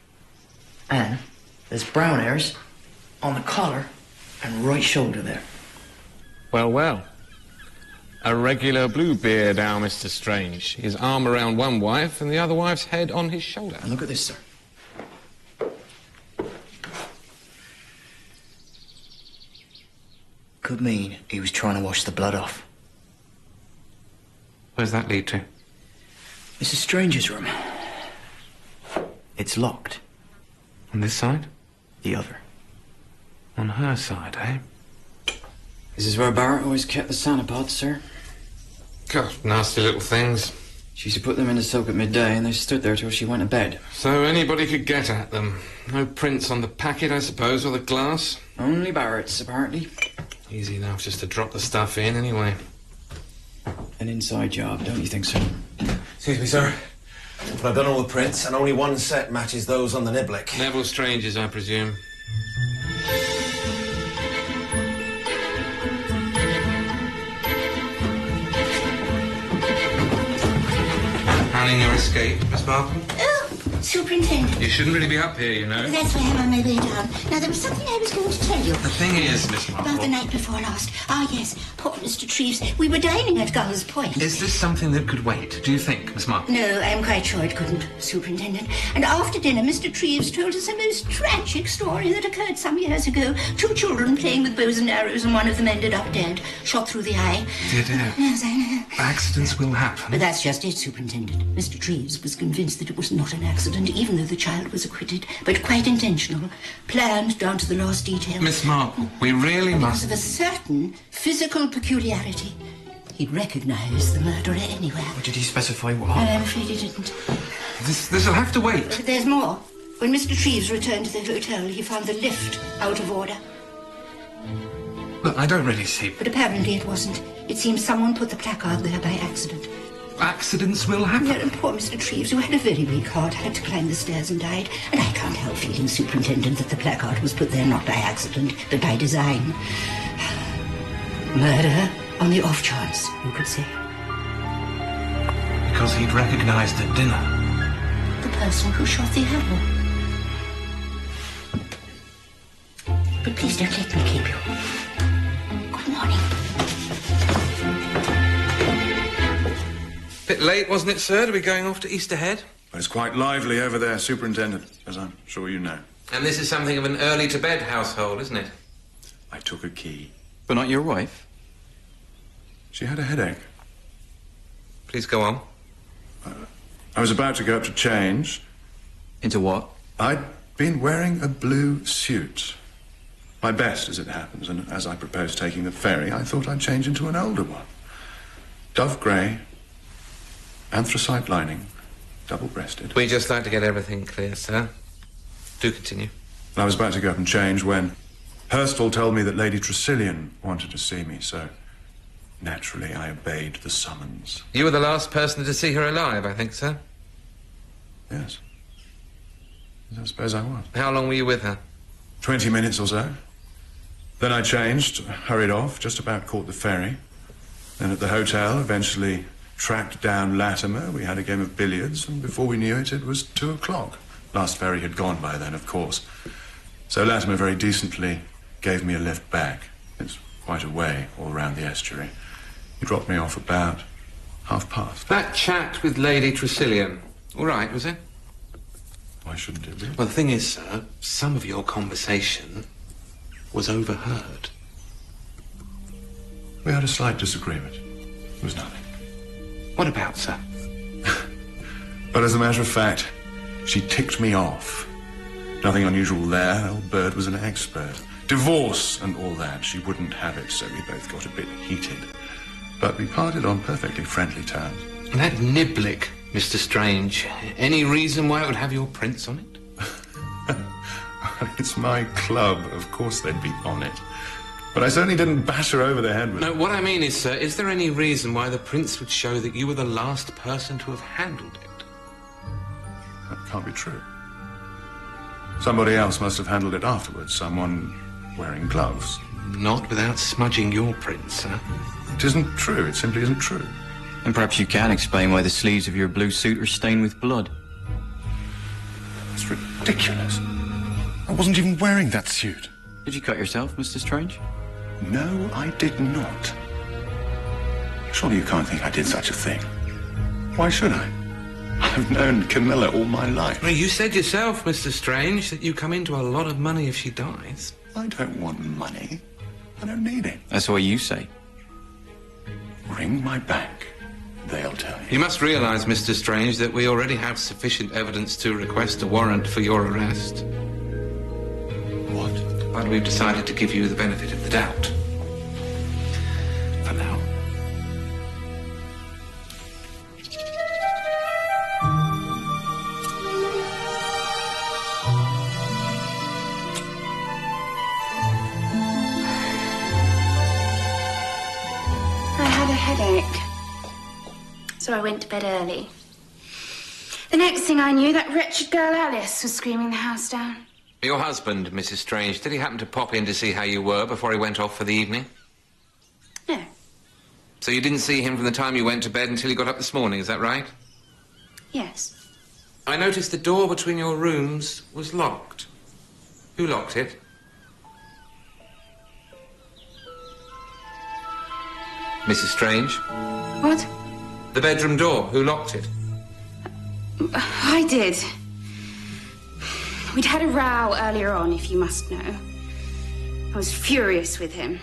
And there's brown hairs on the collar and right shoulder there. Well, well. A regular Bluebeard, our Mr. Strange. His arm around one wife and the other wife's head on his shoulder. And look at this, sir. Could mean he was trying to wash the blood off. Where's that lead to? Mrs. Strange's room. It's locked. On this side? The other. On her side, eh? This is where Barrett always kept the Sanopods, sir. God, nasty little things. She used to put them in the soak at midday, and they stood there till she went to bed. So anybody could get at them. No prints on the packet, I suppose, or the glass? Only Barrett's, apparently. Easy enough just to drop the stuff in, anyway. An inside job, don't you think so? Excuse me, sir. But I've done all the prints, and only one set matches those on the niblick. Neville Strange's, I presume. Planning your escape, Miss Marple? Superintendent. You shouldn't really be up here, you know. That's why I'm on my way down. Now, there was something I was going to tell you. The thing is, Miss Marple... About the night before last. Ah, yes. Poor Mr. Treves. We were dining at Gull's Point. Is this something that could wait, do you think, Miss Marple? No, I'm quite sure it couldn't, Superintendent. And after dinner, Mr. Treves told us a most tragic story that occurred some years ago. 2 children playing with bows and arrows, and one of them ended up dead, shot through the eye. Dear. Yes, I know. Accidents will happen. But that's just it, Superintendent. Mr. Treves was convinced that it was not an accident, even though the child was acquitted, but quite intentional, planned down to the last detail. Miss Marple, we really must... Because of a certain physical peculiarity, he'd recognise the murderer anywhere. Did he specify what? I'm afraid he didn't. This'll have to wait. But there's more. When Mr. Treves returned to the hotel, he found the lift out of order. Look, I don't really see... But apparently it wasn't. It seems someone put the placard there by accident. Accidents will happen. Yeah, and poor Mr. Treves, who had a very weak heart, had to climb the stairs and died. And I can't help feeling, Superintendent, that the placard was put there not by accident, but by design. Murder on the off chance, you could say. Because he'd recognised at dinner the person who shot the arrow. But please don't let me keep you. Good morning. Bit late, wasn't it, sir, to be going off to Easterhead? Well, it's quite lively over there, Superintendent, as I'm sure you know. And this is something of an early-to-bed household, isn't it? I took a key. But not your wife? She had a headache. Please go on. I was about to go up to change. Into what? I'd been wearing a blue suit. My best, as it happens, and as I proposed taking the ferry, I thought I'd change into an older one. Dove grey, anthracite lining, double-breasted. We just like to get everything clear, sir. Do continue. I was about to go up and change when Hurstall told me that Lady Tressilian wanted to see me, so naturally I obeyed the summons. You were the last person to see her alive, I think, sir? Yes. I suppose I was. How long were you with her? 20 minutes or so. Then I changed, hurried off, just about caught the ferry. Then at the hotel, eventually tracked down Latimer. We had a game of billiards, and before we knew it, it was 2 o'clock. Last ferry had gone by then, of course. So Latimer very decently gave me a lift back. It's quite a way all round the estuary. He dropped me off about past. That chat with Lady Tressilian, all right, was it? Why shouldn't it be? Well, the thing is, sir, some of your conversation was overheard. We had a slight disagreement. It was nothing. What about, sir? But as a matter of fact, she ticked me off. Nothing unusual there. Old Bird was an expert. Divorce and all that, she wouldn't have it, so we both got a bit heated. But we parted on perfectly friendly terms. And that niblick, Mr. Strange, any reason why it would have your prints on it? It's my club. Of course they'd be on it. But I certainly didn't bash her over the head with it. No, what I mean is, sir, is there any reason why the prints would show that you were the last person to have handled it? That can't be true. Somebody else must have handled it afterwards. Someone wearing gloves. Not without smudging your prints, sir. It isn't true. It simply isn't true. And perhaps you can explain why the sleeves of your blue suit are stained with blood. It's ridiculous. I wasn't even wearing that suit. Did you cut yourself, Mr. Strange? No, I did not. Surely you can't think I did such a thing. Why should I? I've known Camilla all my life. Well, you said yourself, Mr. Strange, that you come into a lot of money if she dies. I don't want money. I don't need it. That's what you say. Ring my bank. They'll tell you. You must realise, Mr. Strange, that we already have sufficient evidence to request a warrant for your arrest. What? But we've decided to give you the benefit of the doubt. For now. I had a headache, so I went to bed early. The next thing I knew, that wretched girl Alice was screaming the house down. Your husband, Mrs. Strange, did he happen to pop in to see how you were before he went off for the evening? No. So you didn't see him from the time you went to bed until you got up this morning, is that right? Yes. I noticed the door between your rooms was locked. Who locked it? Mrs. Strange? What? The bedroom door. Who locked it? I did. We'd had a row earlier on, if you must know. I was furious with him.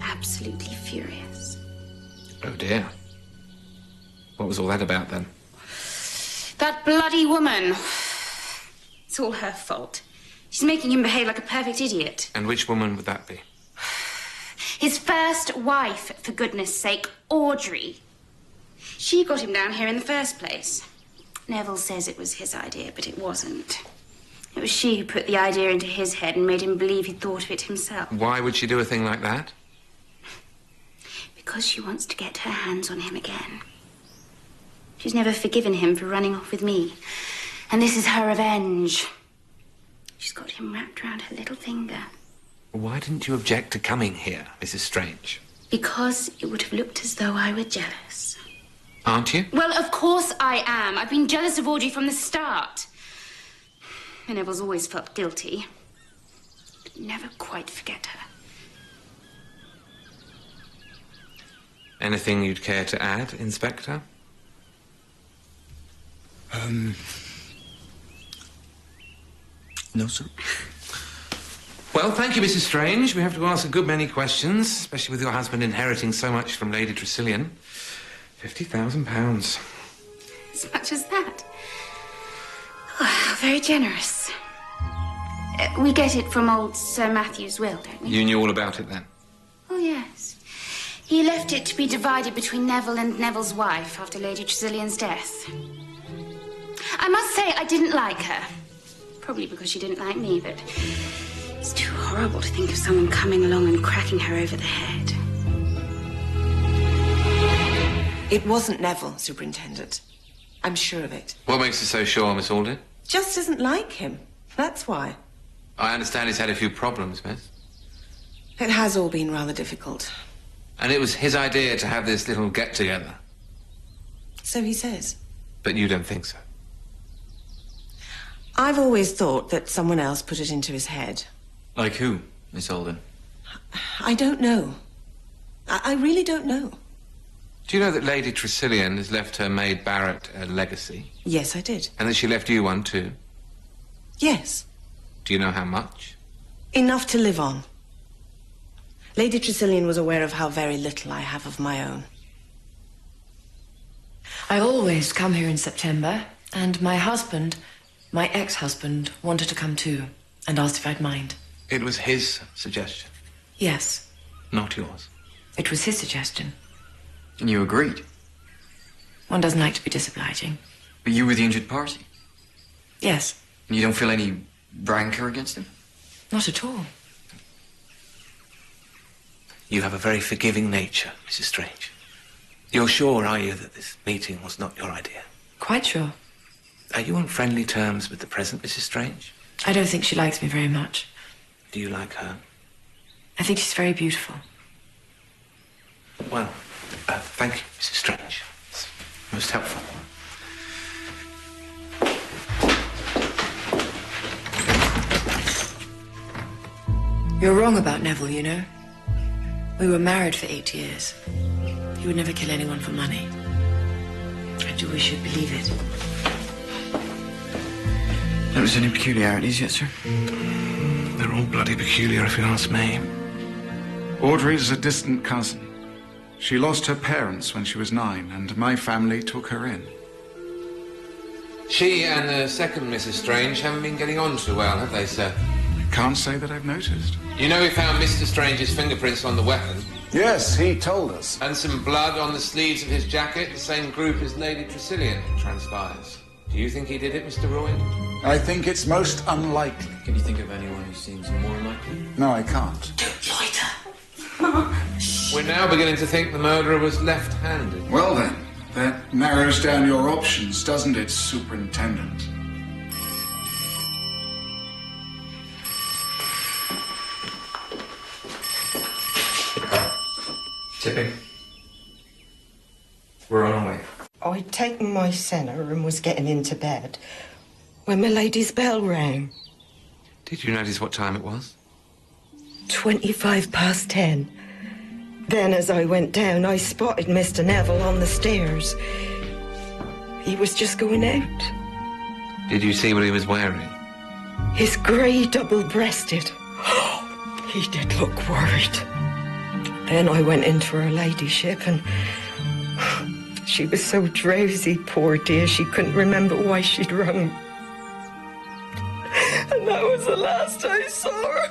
Absolutely furious. Oh, dear. What was all that about, then? That bloody woman. It's all her fault. She's making him behave like a perfect idiot. And which woman would that be? His first wife, for goodness sake, Audrey. She got him down here in the first place. Neville says it was his idea, but it wasn't. It was she who put the idea into his head and made him believe he'd thought of it himself. Why would she do a thing like that? Because she wants to get her hands on him again. She's never forgiven him for running off with me. And this is her revenge. She's got him wrapped around her little finger. Why didn't you object to coming here, Mrs. Strange? Because it would have looked as though I were jealous. Aren't you? Well, of course I am. I've been jealous of Audrey from the start. And Neville's always felt guilty. Could never quite forget her. Anything you'd care to add, Inspector? No, sir. Well, thank you, Mrs. Strange. We have to ask a good many questions, especially with your husband inheriting so much from Lady Tressilian. £50,000. As much as that? Oh, how very generous. We get it from old Sir Matthew's will, don't we? You knew all about it then? Oh, yes. He left it to be divided between Neville and Neville's wife after Lady Tressilian's death. I must say I didn't like her. Probably because she didn't like me, but it's too horrible to think of someone coming along and cracking her over the head. It wasn't Neville, Superintendent. I'm sure of it. What makes you so sure, Miss Alden? Just doesn't like him. That's why. I understand he's had a few problems, Miss. It has all been rather difficult. And it was his idea to have this little get-together. So he says. But you don't think so? I've always thought that someone else put it into his head. Like who, Miss Alden? I don't know. I really don't know. Do you know that Lady Tressilian has left her maid Barrett a legacy? Yes, I did. And that she left you one too? Yes. Do you know how much? Enough to live on. Lady Tressilian was aware of how very little I have of my own. I always come here in September, and my husband, my ex-husband, wanted to come too, and asked if I'd mind. It was his suggestion? Yes. Not yours? It was his suggestion. And you agreed? One doesn't like to be disobliging. But you were the injured party? Yes. And you don't feel any rancor against him? Not at all. You have a very forgiving nature, Mrs. Strange. You're sure, are you, that this meeting was not your idea? Quite sure. Are you on friendly terms with the present Mrs. Strange? I don't think she likes me very much. Do you like her? I think she's very beautiful. Well, thank you, Mrs. Strange. It's most helpful. You're wrong about Neville, you know. We were married for 8 years. He would never kill anyone for money. I do wish you'd believe it. Notice any peculiarities yet, sir? They're all bloody peculiar, if you ask me. Audrey's a distant cousin. She lost her parents when she was 9, and my family took her in. She and the second Mrs. Strange haven't been getting on too well, have they, sir? I can't say that I've noticed. You know we found Mr. Strange's fingerprints on the weapon? Yes, he told us. And some blood on the sleeves of his jacket, the same group as Lady Tressilian, it transpires. Do you think he did it, Mr. Roy? I think it's most unlikely. Can you think of anyone who seems more likely? No, I can't. Don't loiter. We're now beginning to think the murderer was left-handed. Well then, that narrows down your options, doesn't it, Superintendent? Tipping. We're on our way. I'd taken my senner and was getting into bed when my lady's bell rang. Did you notice what time it was? 10:25. Then as I went down, I spotted Mr. Neville on the stairs. He was just going out. Did you see what he was wearing? His grey double-breasted. He did look worried. Then I went into her ladyship and she was so drowsy, poor dear, she couldn't remember why she'd rung. And that was the last I saw her.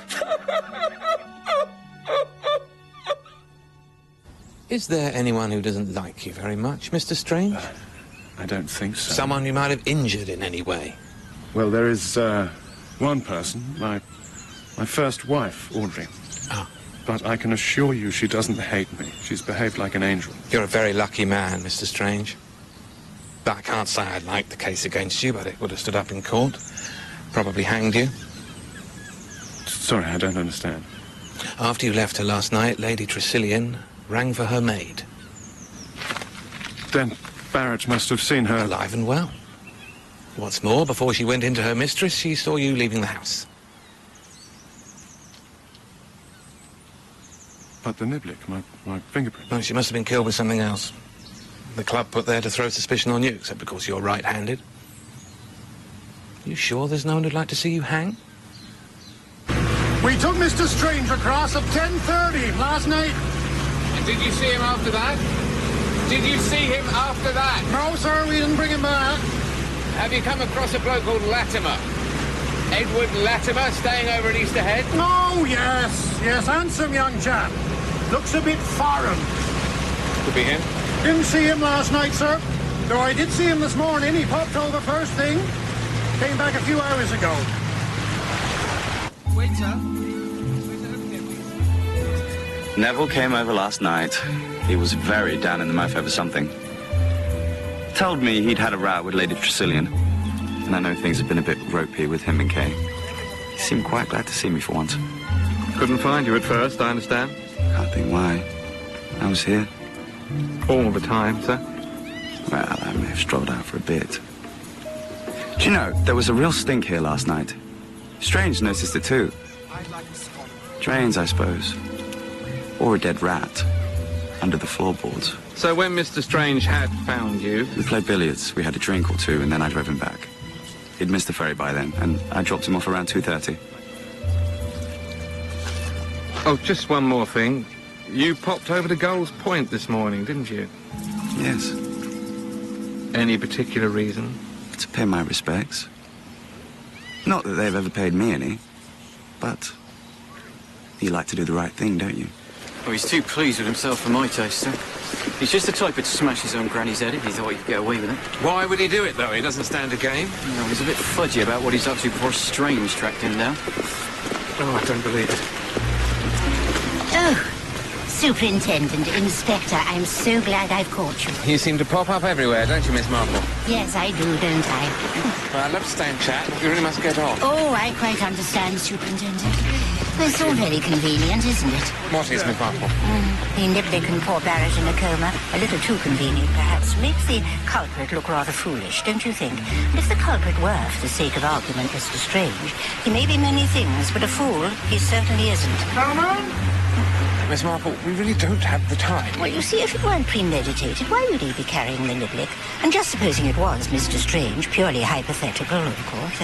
Is there anyone who doesn't like you very much, Mr. Strange? I don't think so. Someone you might have injured in any way? Well, there is one person, my first wife, Audrey. Oh. But I can assure you she doesn't hate me. She's behaved like an angel. You're a very lucky man, Mr. Strange. But I can't say I'd like the case against you, but it would have stood up in court. Probably hanged you. Sorry, I don't understand. After you left her last night, Lady Tressilian rang for her maid. Then Barrett must have seen her... Alive and well. What's more, before she went into her mistress, she saw you leaving the house. But the niblick, my fingerprint... Well, she must have been killed with something else. The club put there to throw suspicion on you, except because you're right-handed. You sure there's no one who'd like to see you hang? We took Mr. Strange across at 10:30 last night. And did you see him after that? Did you see him after that? No, sir, we didn't bring him back. Have you come across a bloke called Latimer? Edward Latimer, staying over at Easterhead? Oh, yes, handsome young chap. Looks a bit foreign. Could be him. Didn't see him last night, sir. Though I did see him this morning. He popped over first thing. Came back a few hours ago. Waiter. Neville came over last night. He was very down in the mouth over something. Told me he'd had a row with Lady Tressilian. And I know things have been a bit ropey with him and Kay. He seemed quite glad to see me for once. Couldn't find you at first, I understand. Can't think why. I was here. All the time, sir? Well, I may have strolled out for a bit. Do you know, there was a real stink here last night. Strange noticed it too. Drains, I suppose. Or a dead rat. Under the floorboards. So when Mr. Strange had found you... We played billiards, we had a drink or two, and then I drove him back. He'd missed the ferry by then, and I dropped him off around 2:30. Oh, just one more thing. You popped over to Gull's Point this morning, didn't you? Yes. Any particular reason? To pay my respects. Not that they've ever paid me any, but you like to do the right thing, don't you? Oh, he's too pleased with himself for my taste, sir. He's just the type who'd smash his own granny's head if he thought he could get away with it. Why would he do it, though? He doesn't stand a game. No, he's a bit fudgy about what he's up to before Strange tracked him down. Oh, I don't believe it. Oh, Superintendent, Inspector, I'm so glad I've caught you. You seem to pop up everywhere, don't you, Miss Marple? Yes, I do, don't I? Well, I'd love to stay and chat, but we really must get off. Oh, I quite understand, Superintendent. It's all very convenient, isn't it? What is, Miss Marple? The niblick and poor Barrett in a coma. A little too convenient, perhaps. Makes the culprit look rather foolish, don't you think? And if the culprit were, for the sake of argument, Mr. Strange, he may be many things, but a fool he certainly isn't. Come on! Miss Marple, we really don't have the time. Well, you see, if it weren't premeditated, why would he be carrying the niblick? And just supposing it was Mr. Strange, purely hypothetical, of course,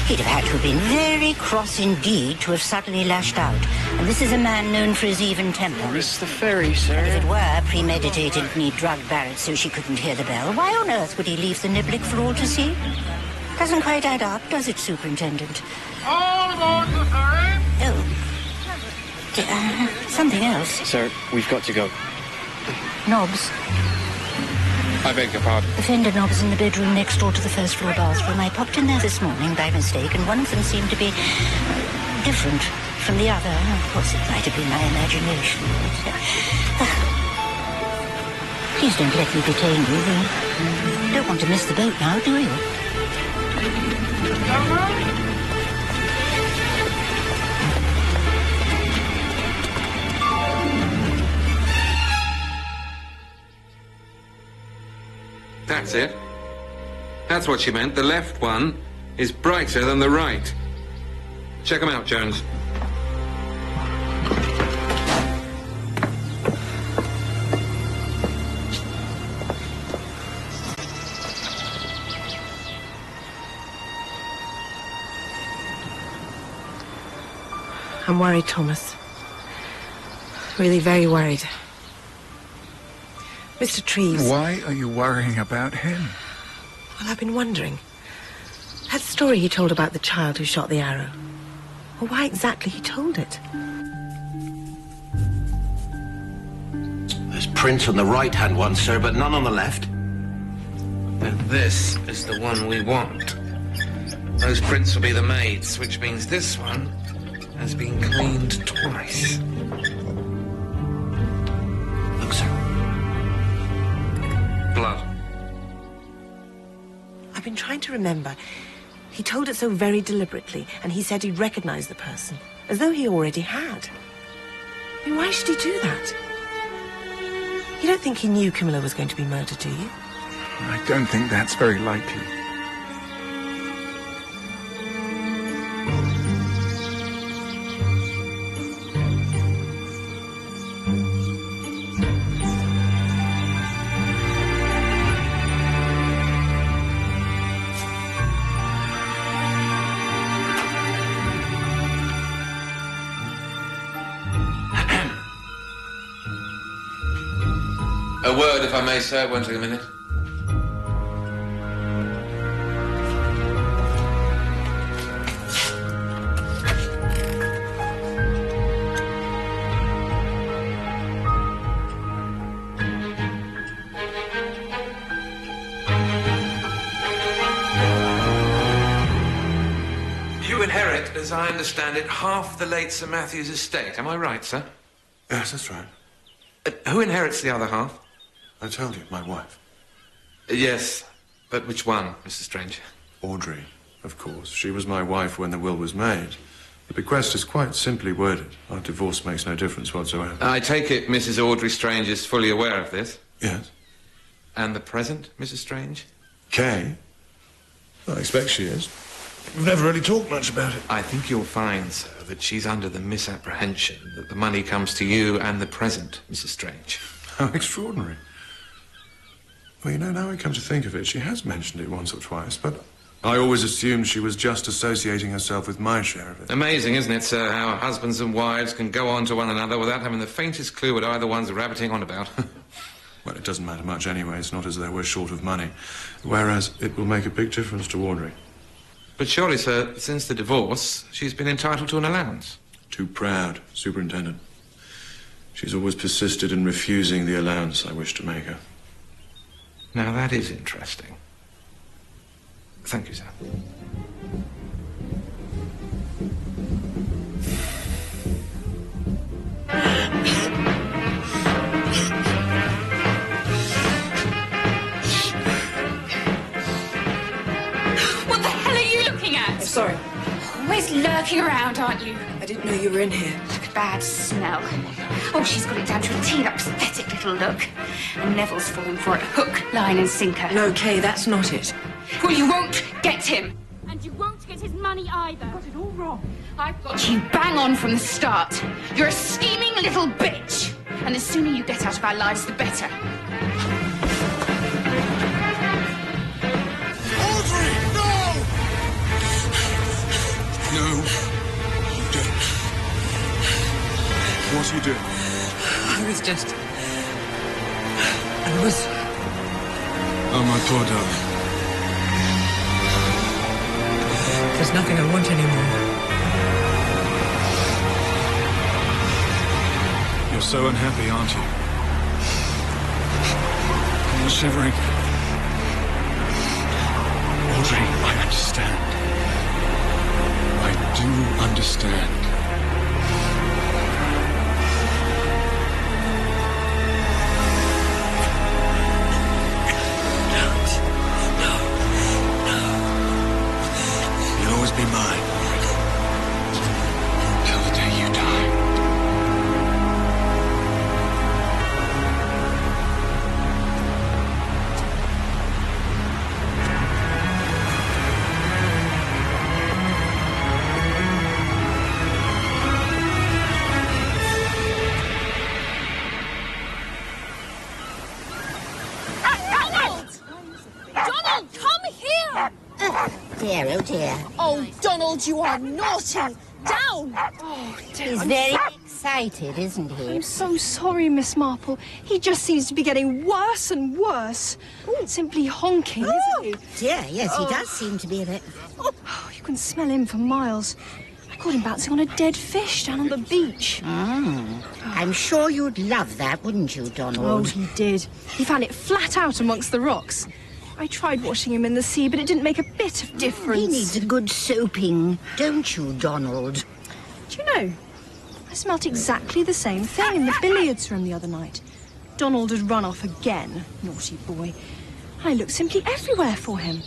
he'd have had to have been very cross indeed to have suddenly lashed out. And this is a man known for his even temper. It's the ferry, sir. And if it were premeditated and he drugged Barrett so she couldn't hear the bell, why on earth would he leave the niblick for all to see? Doesn't quite add up, does it, Superintendent? All aboard the ferry! Oh. Something else. Sir, we've got to go. Knobs. I beg your pardon? The fender knobs in the bedroom next door to the first floor bathroom. I popped in there this morning by mistake, and one of them seemed to be different from the other. Of course, it might have been my imagination. Please don't let me detain you. You don't want to miss the boat now, do you? That's it. That's what she meant. The left one is brighter than the right. Check them out, Jones. I'm worried, Thomas. Really very worried. Mr. Treves. Why are you worrying about him? Well, I've been wondering. That story he told about the child who shot the arrow. Well, why exactly he told it? There's prints on the right-hand one, sir, but none on the left. And this is the one we want. Those prints will be the maid's, which means this one has been cleaned twice. Look, sir. Blood. I've been trying to remember. He told it so very deliberately, and he said he'd recognize the person, as though he already had. I mean, why should he do that? You don't think he knew Camilla was going to be murdered, do you? I don't think that's very likely. A word, if I may, sir. It won't take a minute. You inherit, as I understand it, half the late Sir Matthew's estate. Am I right, sir? Yes, that's right. Who inherits the other half? I told you, my wife. Yes, but which one, Mr. Strange? Audrey, of course. She was my wife when the will was made. The bequest is quite simply worded. Our divorce makes no difference whatsoever. I take it Mrs. Audrey Strange is fully aware of this? Yes. And the present, Mrs. Strange? Kay? I expect she is. We've never really talked much about it. I think you'll find, sir, that she's under the misapprehension that the money comes to you and the present, Mrs. Strange. How extraordinary. Well, you know, now I come to think of it, she has mentioned it once or twice, but I always assumed she was just associating herself with my share of it. Amazing, isn't it, sir, how husbands and wives can go on to one another without having the faintest clue what either one's rabbiting on about. Well, it doesn't matter much anyway. It's not as though we're short of money. Whereas it will make a big difference to Audrey. But surely, sir, since the divorce, she's been entitled to an allowance. Too proud, Superintendent. She's always persisted in refusing the allowance I wish to make her. Now, that is interesting. Thank you, sir. What the hell are you looking at? Sorry. Always lurking around, aren't you? I didn't know you were in here. Bad smell. Oh, she's got it down to a T, that pathetic little look. And Neville's fallen for it, hook, line and sinker. No, Kay, that's not it. Well, you won't get him. And you won't get his money either. Got it all wrong. I've got you bang on from the start. You're a scheming little bitch. And the sooner you get out of our lives, the better. Audrey, no! No, you don't. What are you doing? I was... Oh, my poor darling. There's nothing I want anymore. You're so unhappy, aren't you? You're shivering. Audrey, I understand. I do understand. You'll always be mine. Till the day you die. dear, oh dear. Oh, Donald, you are naughty. Down! Oh, he's very excited, isn't he? I'm so sorry, Miss Marple. He just seems to be getting worse and worse. Simply honking, isn't he? Dear, yes, he does seem to be a bit... Oh, you can smell him for miles. I caught him bouncing on a dead fish down on the beach. I'm sure you'd love that, wouldn't you, Donald? Oh, he did. He found it flat out amongst the rocks. I tried washing him in the sea, but it didn't make a bit of difference. He needs a good soaping, don't you, Donald? Do you know, I smelt exactly the same thing in the billiards room the other night. Donald had run off again, naughty boy. I looked simply everywhere for him.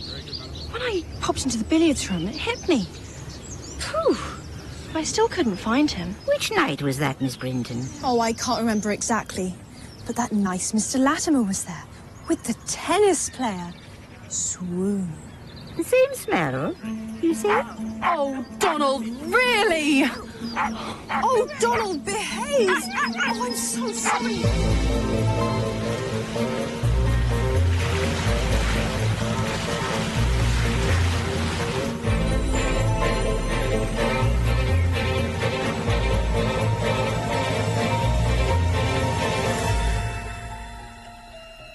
When I popped into the billiards room, it hit me. Phew! I still couldn't find him. Which night was that, Miss Brinton? Oh, I can't remember exactly. But that nice Mr. Latimer was there, with the tennis player. Swoon. The same smell, you see? Oh, Donald, really? Oh, Donald, behave! Oh, I'm so sorry.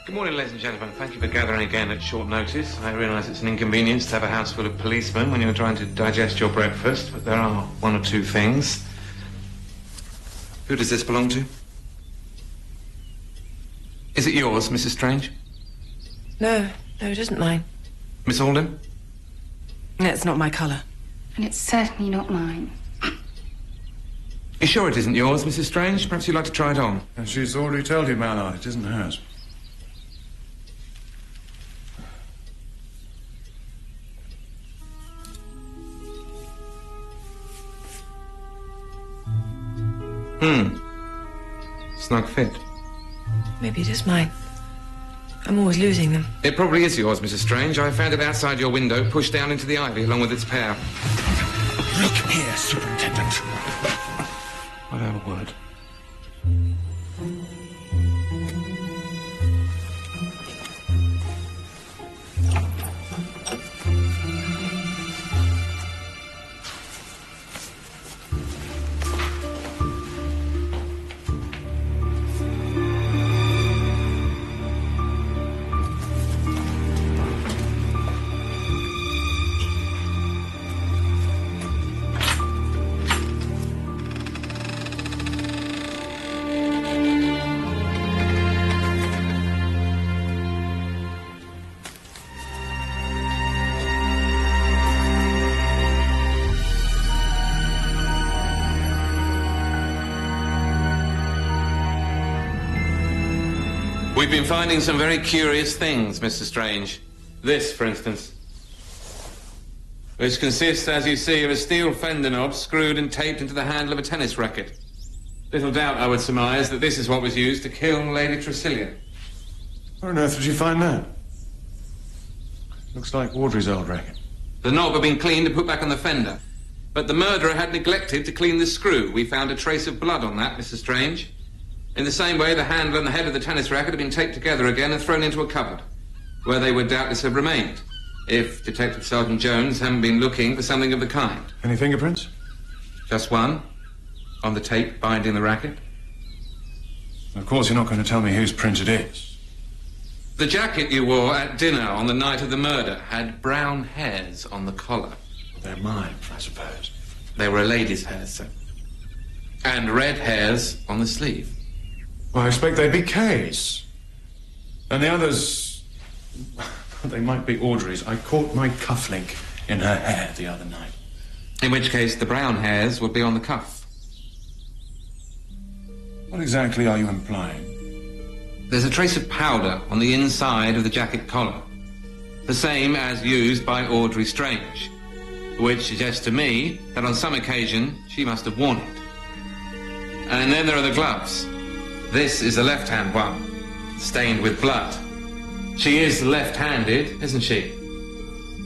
Good morning, ladies and gentlemen. Thank you for gathering again at short notice. I realise it's an inconvenience to have a house full of policemen when you're trying to digest your breakfast, but there are one or two things. Who does this belong to? Is it yours, Mrs. Strange? No, it isn't mine. Miss Alden? It's not my colour. And it's certainly not mine. You sure it isn't yours, Mrs. Strange? Perhaps you'd like to try it on. And she's already told you, Mallard, it isn't hers. Snug fit. Maybe it is mine. I'm always losing them. It probably is yours, Mrs. Strange. I found it outside your window, pushed down into the ivy along with its pair. Look here, Superintendent. What a word. We've been finding some very curious things, Mr. Strange. This, for instance. Which consists, as you see, of a steel fender knob screwed and taped into the handle of a tennis racket. Little doubt, I would surmise, that this is what was used to kill Lady Tressilian. Where on earth did you find that? Looks like Audrey's old racket. The knob had been cleaned and put back on the fender. But the murderer had neglected to clean the screw. We found a trace of blood on that, Mr. Strange. In the same way, the handle and the head of the tennis racket had been taped together again and thrown into a cupboard, where they would doubtless have remained, if Detective Sergeant Jones hadn't been looking for something of the kind. Any fingerprints? Just one, on the tape binding the racket. Of course, you're not going to tell me whose print it is. The jacket you wore at dinner on the night of the murder had brown hairs on the collar. They're mine, I suppose. They were a lady's hairs, sir. And red hairs on the sleeve. Well, I expect they'd be Kay's. And the others... they might be Audrey's. I caught my cufflink in her hair the other night. In which case, the brown hairs would be on the cuff. What exactly are you implying? There's a trace of powder on the inside of the jacket collar. The same as used by Audrey Strange. Which suggests to me that on some occasion she must have worn it. And then there are the gloves. This is a left-hand one, stained with blood. She is left-handed, isn't she?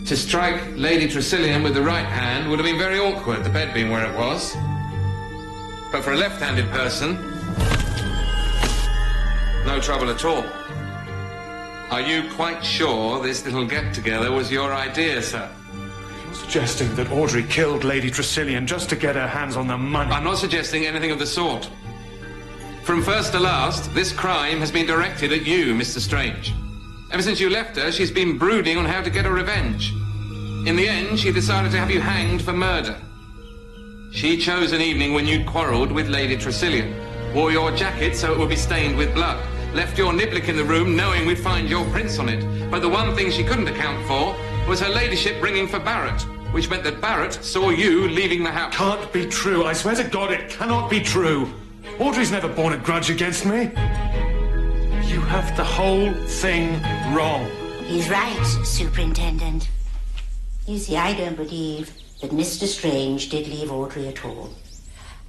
To strike Lady Tressilian with the right hand would have been very awkward, the bed being where it was. But for a left-handed person, no trouble at all. Are you quite sure this little get-together was your idea, sir? Suggesting that Audrey killed Lady Tressilian just to get her hands on the money. I'm not suggesting anything of the sort. From first to last, this crime has been directed at you, Mr. Strange. Ever since you left her, she's been brooding on how to get her revenge. In the end, she decided to have you hanged for murder. She chose an evening when you'd quarrelled with Lady Tressilian, wore your jacket so it would be stained with blood, left your niblick in the room knowing we'd find your prints on it. But the one thing she couldn't account for was her ladyship ringing for Barrett, which meant that Barrett saw you leaving the house. Can't be true. I swear to God it cannot be true. Audrey's never borne a grudge against me. You have the whole thing wrong. He's right, Superintendent. You see, I don't believe that Mr. Strange did leave Audrey at all.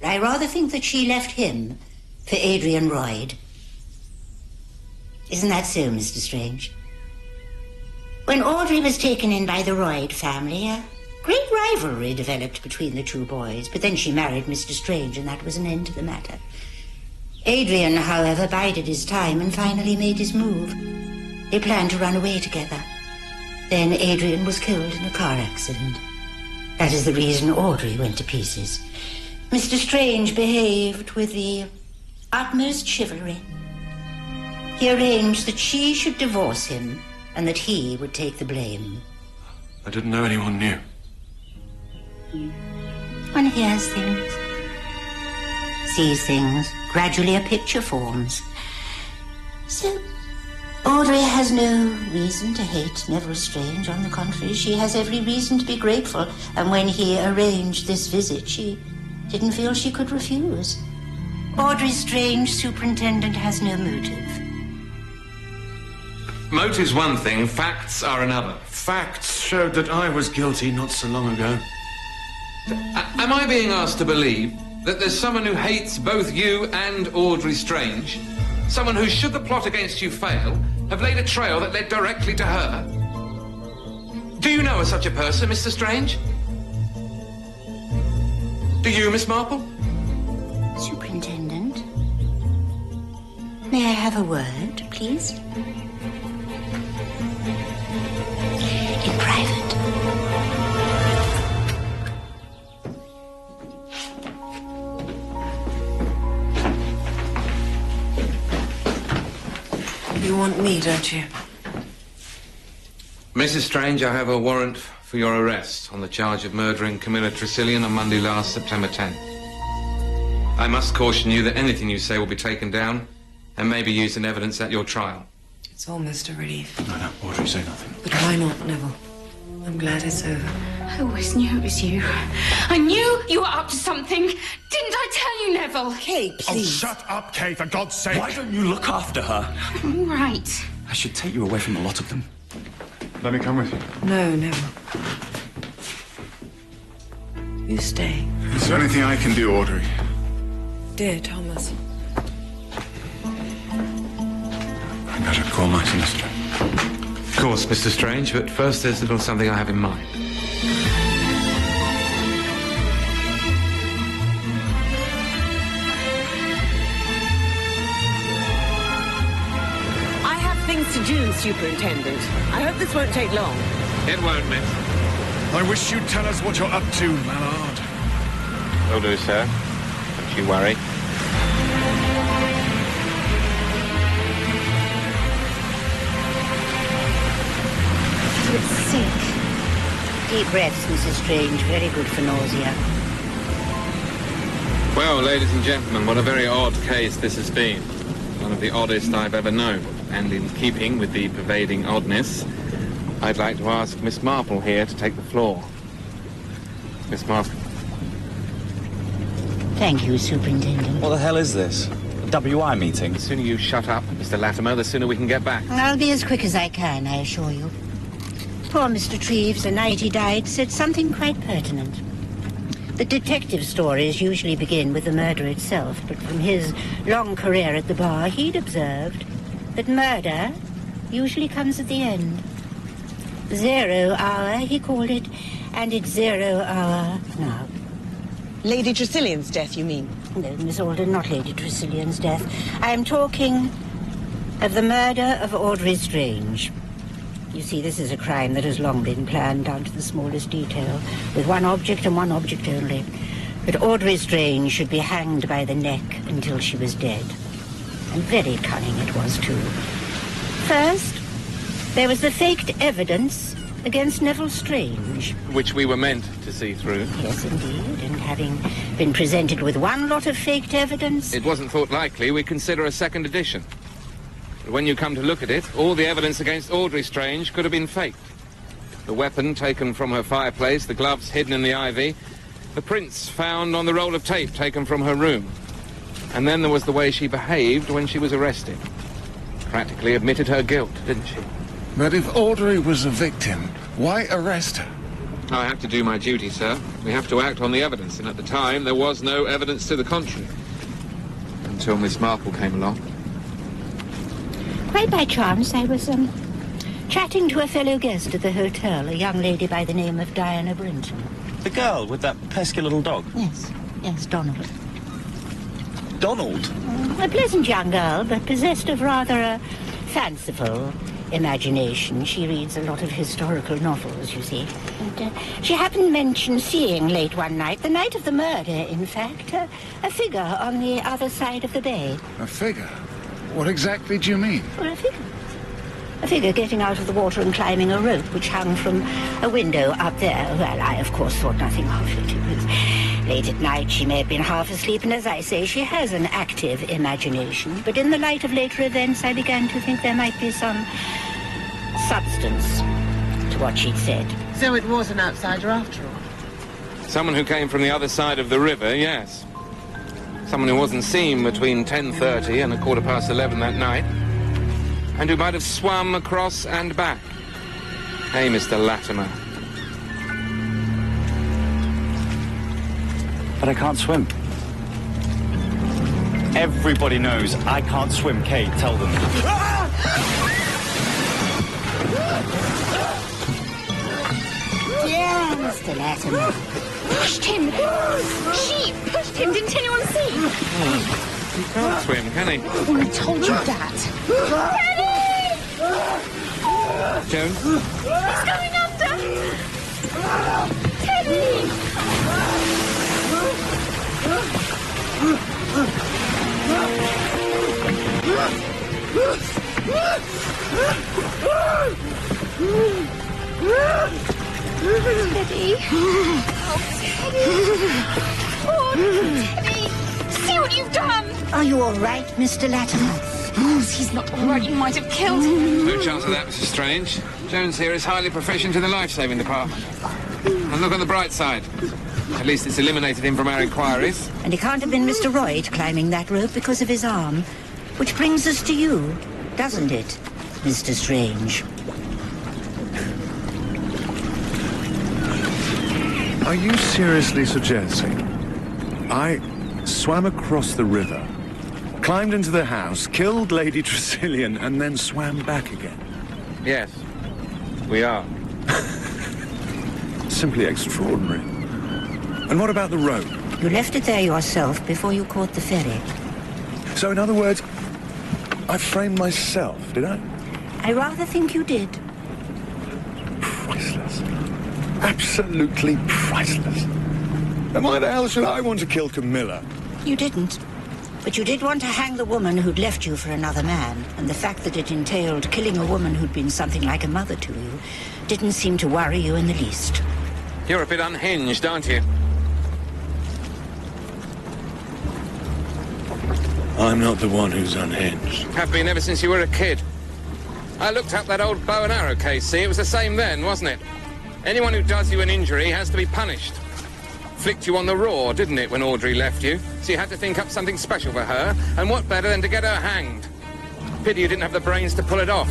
I rather think that she left him for Adrian Royd. Isn't that so, Mr. Strange? When Audrey was taken in by the Royd family, a great rivalry developed between the two boys, but then she married Mr. Strange, and that was an end to the matter. Adrian, however, bided his time and finally made his move. They planned to run away together. Then Adrian was killed in a car accident. That is the reason Audrey went to pieces. Mr. Strange behaved with the utmost chivalry. He arranged that she should divorce him and that he would take the blame. I didn't know anyone knew. One hears things, sees things, gradually a picture forms. So, Audrey has no reason to hate Neville Strange. On the contrary, she has every reason to be grateful. And when he arranged this visit, she didn't feel she could refuse. Audrey Strange, Superintendent, has no motive. Motive's one thing, facts are another. Facts showed that I was guilty not so long ago. Am I being asked to believe that there's someone who hates both you and Audrey Strange? Someone who, should the plot against you fail, have laid a trail that led directly to her? Do you know of such a person, Mr. Strange? Do you, Miss Marple? Superintendent, may I have a word, please? In private. You want me, don't you? Mrs. Strange, I have a warrant for your arrest on the charge of murdering Camilla Tressilian on Monday last, September 10th. I must caution you that anything you say will be taken down and may be used in evidence at your trial. It's almost a relief. No, Audrey, say nothing. But why not, Neville? I'm glad it's over. I always knew it was you. I knew you were up to something. Didn't I tell you, Neville? Kay, please. Oh, shut up, Kay, for God's sake. Why don't you look after her? I'm all right. I should take you away from a lot of them. Let me come with you. No, Neville. You stay. Is there anything I can do, Audrey? Dear Thomas. I'd better call my solicitor. Of course, Mr. Strange, but first there's a little something I have in mind. I have things to do, Superintendent. I hope this won't take long. It won't, miss. I wish you'd tell us what you're up to, Mallard. Will do, sir. Don't you worry. It's sick. Deep breaths, Mrs. Strange. Very good for nausea. Well, ladies and gentlemen, what a very odd case this has been. One of the oddest I've ever known. And in keeping with the pervading oddness, I'd like to ask Miss Marple here to take the floor. Miss Marple. Thank you, Superintendent. What the hell is this? A WI meeting? The sooner you shut up, Mr. Latimer, the sooner we can get back. I'll be as quick as I can, I assure you. Poor Mr. Treves, the night he died, said something quite pertinent. The detective stories usually begin with the murder itself, but from his long career at the bar, he'd observed that murder usually comes at the end. 0 hour, he called it, and it's 0 hour now. Lady Tressilian's death, you mean? No, Miss Alden, not Lady Tressilian's death. I'm talking of the murder of Audrey Strange. You see, this is a crime that has long been planned down to the smallest detail, with one object and one object only. That Audrey Strange should be hanged by the neck until she was dead. And very cunning it was, too. First, there was the faked evidence against Neville Strange. Which we were meant to see through. Yes, indeed, and having been presented with one lot of faked evidence... It wasn't thought likely we'd consider a second edition. But when you come to look at it, all the evidence against Audrey Strange could have been faked. The weapon taken from her fireplace, the gloves hidden in the ivy, the prints found on the roll of tape taken from her room. And then there was the way she behaved when she was arrested. Practically admitted her guilt, didn't she? But if Audrey was a victim, why arrest her? I have to do my duty, sir. We have to act on the evidence, and at the time there was no evidence to the contrary. Until Miss Marple came along. Quite by chance, I was, chatting to a fellow guest at the hotel, a young lady by the name of Diana Brinton. The girl with that pesky little dog? Yes, Donald. Donald? A pleasant young girl, but possessed of rather a fanciful imagination. She reads a lot of historical novels, you see. And she happened to mention seeing late one night, the night of the murder, in fact, a figure on the other side of the bay. A figure? What exactly do you mean? Well, a figure. A figure getting out of the water and climbing a rope which hung from a window up there. Well, I, of course, thought nothing of it. It was late at night. She may have been half asleep, and as I say, she has an active imagination. But in the light of later events, I began to think there might be some substance to what she'd said. So it was an outsider after all? Someone who came from the other side of the river, yes. Someone who wasn't seen between 10:30 and 11:15 that night, and who might have swum across and back. Hey, Mr. Latimer. But I can't swim. Everybody knows I can't swim, Kate. Tell them. Yeah, Mr. Latimer. Pushed him! She pushed him! Didn't anyone see? He can't swim, can he? Well, I told you that. Teddy! Joan? He's going under! Teddy! Teddy. Oh, Teddy. Oh, Teddy. See what you've done. Are you all right, Mr. Latimer? Oh, he's not all right. You might have killed him. No chance of that, Mrs. Strange. Jones here is highly proficient in the life-saving department. And look on the bright side. At least it's eliminated him from our inquiries. And it can't have been Mr. Royd climbing that rope because of his arm. Which brings us to you, doesn't it, Mr. Strange? Are you seriously suggesting I swam across the river, climbed into the house, killed Lady Tressilian, and then swam back again? Yes, we are. Simply extraordinary. And what about the rope? You left it there yourself before you caught the ferry. So, in other words, I framed myself, did I? I rather think you did. Priceless. Absolutely priceless. And why the hell should I want to kill Camilla? You didn't. But you did want to hang the woman who'd left you for another man, and the fact that it entailed killing a woman who'd been something like a mother to you didn't seem to worry you in the least. You're a bit unhinged, aren't you? I'm not the one who's unhinged. Have been ever since you were a kid. I looked up that old bow and arrow case, see? It was the same then, wasn't it? Anyone who does you an injury has to be punished. Flicked you on the raw, didn't it, when Audrey left you? So you had to think up something special for her, and what better than to get her hanged? Pity you didn't have the brains to pull it off.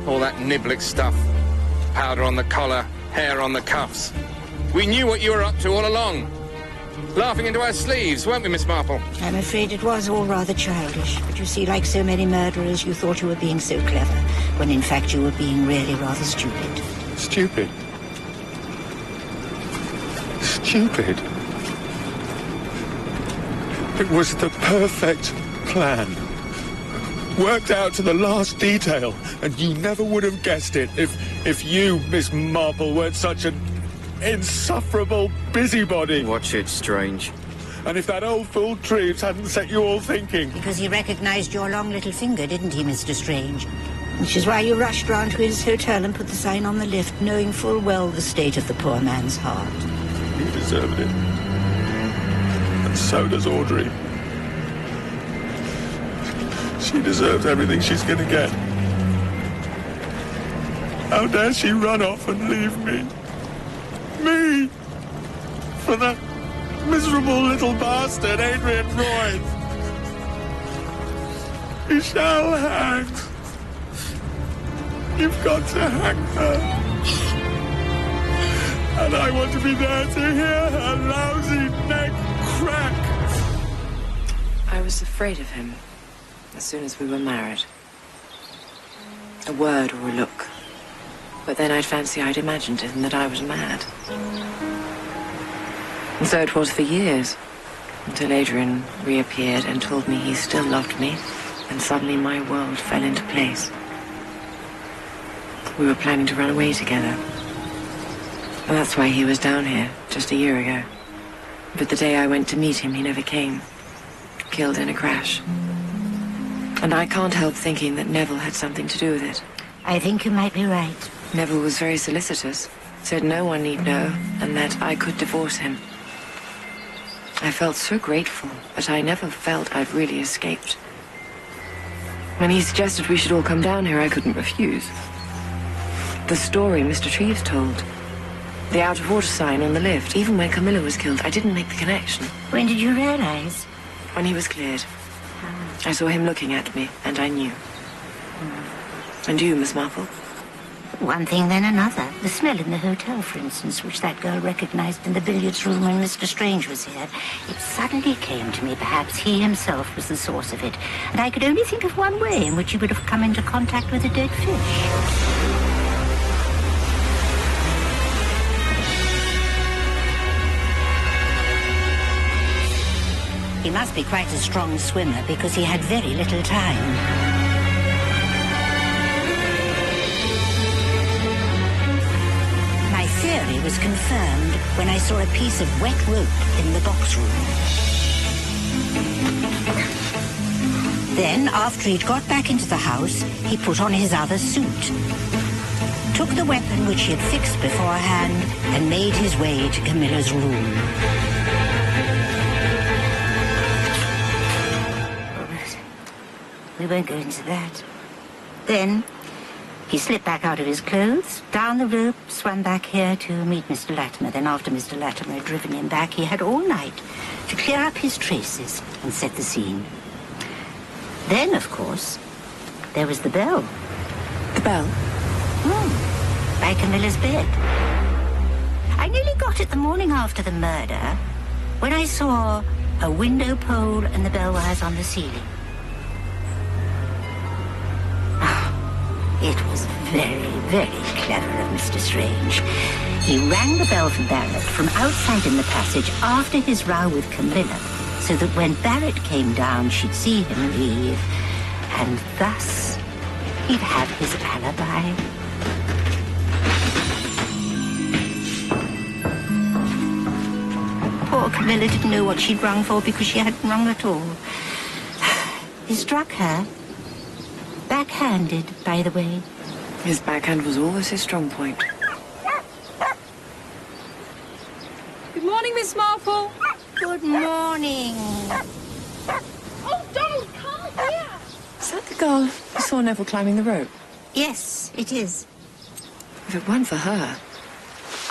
All that Niblick stuff. Powder on the collar, hair on the cuffs. We knew what you were up to all along. Laughing into our sleeves, weren't we, Miss Marple? I'm afraid it was all rather childish. But you see, like so many murderers, you thought you were being so clever, when in fact you were being really rather stupid. Stupid? Stupid? It was the perfect plan. Worked out to the last detail, and you never would have guessed it if you, Miss Marple, weren't such an insufferable busybody. Watch it, Strange. And if that old fool Treves hadn't set you all thinking. Because he recognised your long little finger, didn't he, Mr. Strange? Which is why you rushed round to his hotel and put the sign on the lift, knowing full well the state of the poor man's heart. He deserved it. And so does Audrey. She deserves everything she's going to get. How dare she run off and leave me? Me! For that miserable little bastard, Adrian Roy. He shall hang. You've got to hang her. And I want to be there to hear her lousy neck crack. I was afraid of him as soon as we were married. A word or a look. But then I'd fancy I'd imagined it and that I was mad. And so it was for years, until Adrian reappeared and told me he still loved me, and suddenly my world fell into place. We were planning to run away together. And that's why he was down here just a year ago. But the day I went to meet him, he never came. Killed in a crash. And I can't help thinking that Neville had something to do with it. I think you might be right. Neville was very solicitous, said no one need know, and that I could divorce him. I felt so grateful, but I never felt I'd really escaped. When he suggested we should all come down here, I couldn't refuse. The story Mr. Treves told, the out-of-order sign on the lift, even when Camilla was killed, I didn't make the connection. When did you realize? When he was cleared. I saw him looking at me, and I knew. And you, Miss Marple? One thing, then another. The smell in the hotel, for instance, which that girl recognized in the billiards room when Mr. Strange was here. It suddenly came to me perhaps he himself was the source of it. And I could only think of one way in which he would have come into contact with a dead fish. He must be quite a strong swimmer because he had very little time. My theory was confirmed when I saw a piece of wet rope in the box room. Then, after he'd got back into the house, he put on his other suit, took the weapon which he had fixed beforehand, and made his way to Camilla's room. We won't go into that. Then, he slipped back out of his clothes, down the rope, swam back here to meet Mr. Latimer. Then after Mr. Latimer had driven him back, he had all night to clear up his traces and set the scene. Then, of course, there was the bell. The bell? By Camilla's bed. I nearly got it the morning after the murder, when I saw a window pole and the bell wires on the ceiling. It was very, very clever of Mr. Strange. He rang the bell for Barrett from outside in the passage after his row with Camilla, so that when Barrett came down, she'd see him leave, and thus he'd have his alibi. Poor Camilla didn't know what she'd rung for because she hadn't rung at all. He struck her. Backhanded, by the way. His backhand was always his strong point. Good morning, Miss Marple. Good morning. Oh, Donald, come here. Is that the girl who saw Neville climbing the rope? Yes, it is. If it weren't for her,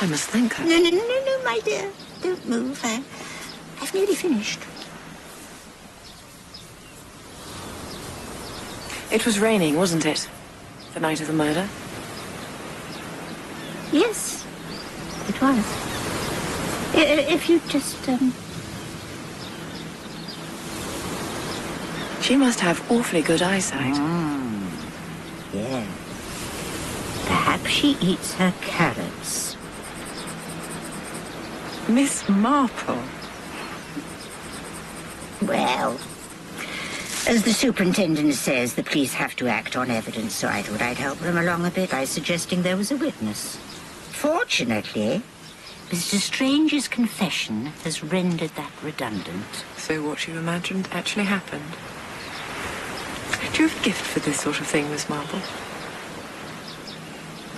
I must thank her. No, my dear. Don't move. I've nearly finished. It was raining, wasn't it? The night of the murder? Yes, it was. If you just, She must have awfully good eyesight. Yeah. Perhaps she eats her carrots. Miss Marple. Well, As the superintendent says, the police have to act on evidence, so I thought I'd help them along a bit by suggesting there was a witness. Fortunately, Mr. Strange's confession has rendered that redundant. So what you imagined actually happened? Do you have a gift for this sort of thing, Miss Marple?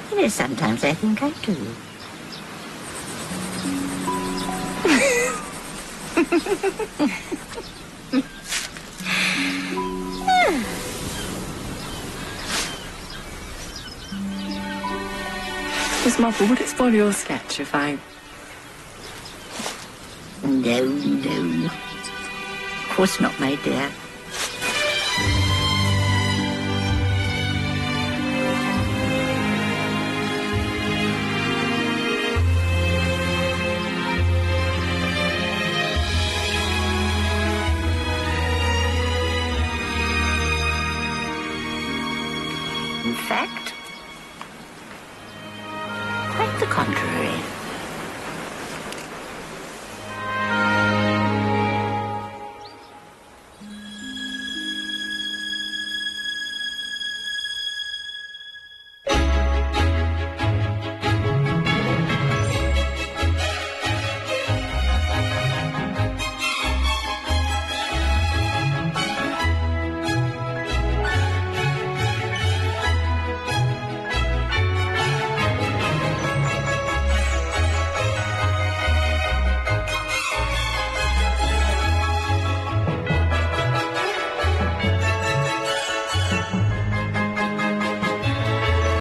You know, sometimes I think I do. Miss Marple, would it spoil your sketch if I... No, no. Of course not, my dear. In fact, quite the contrary.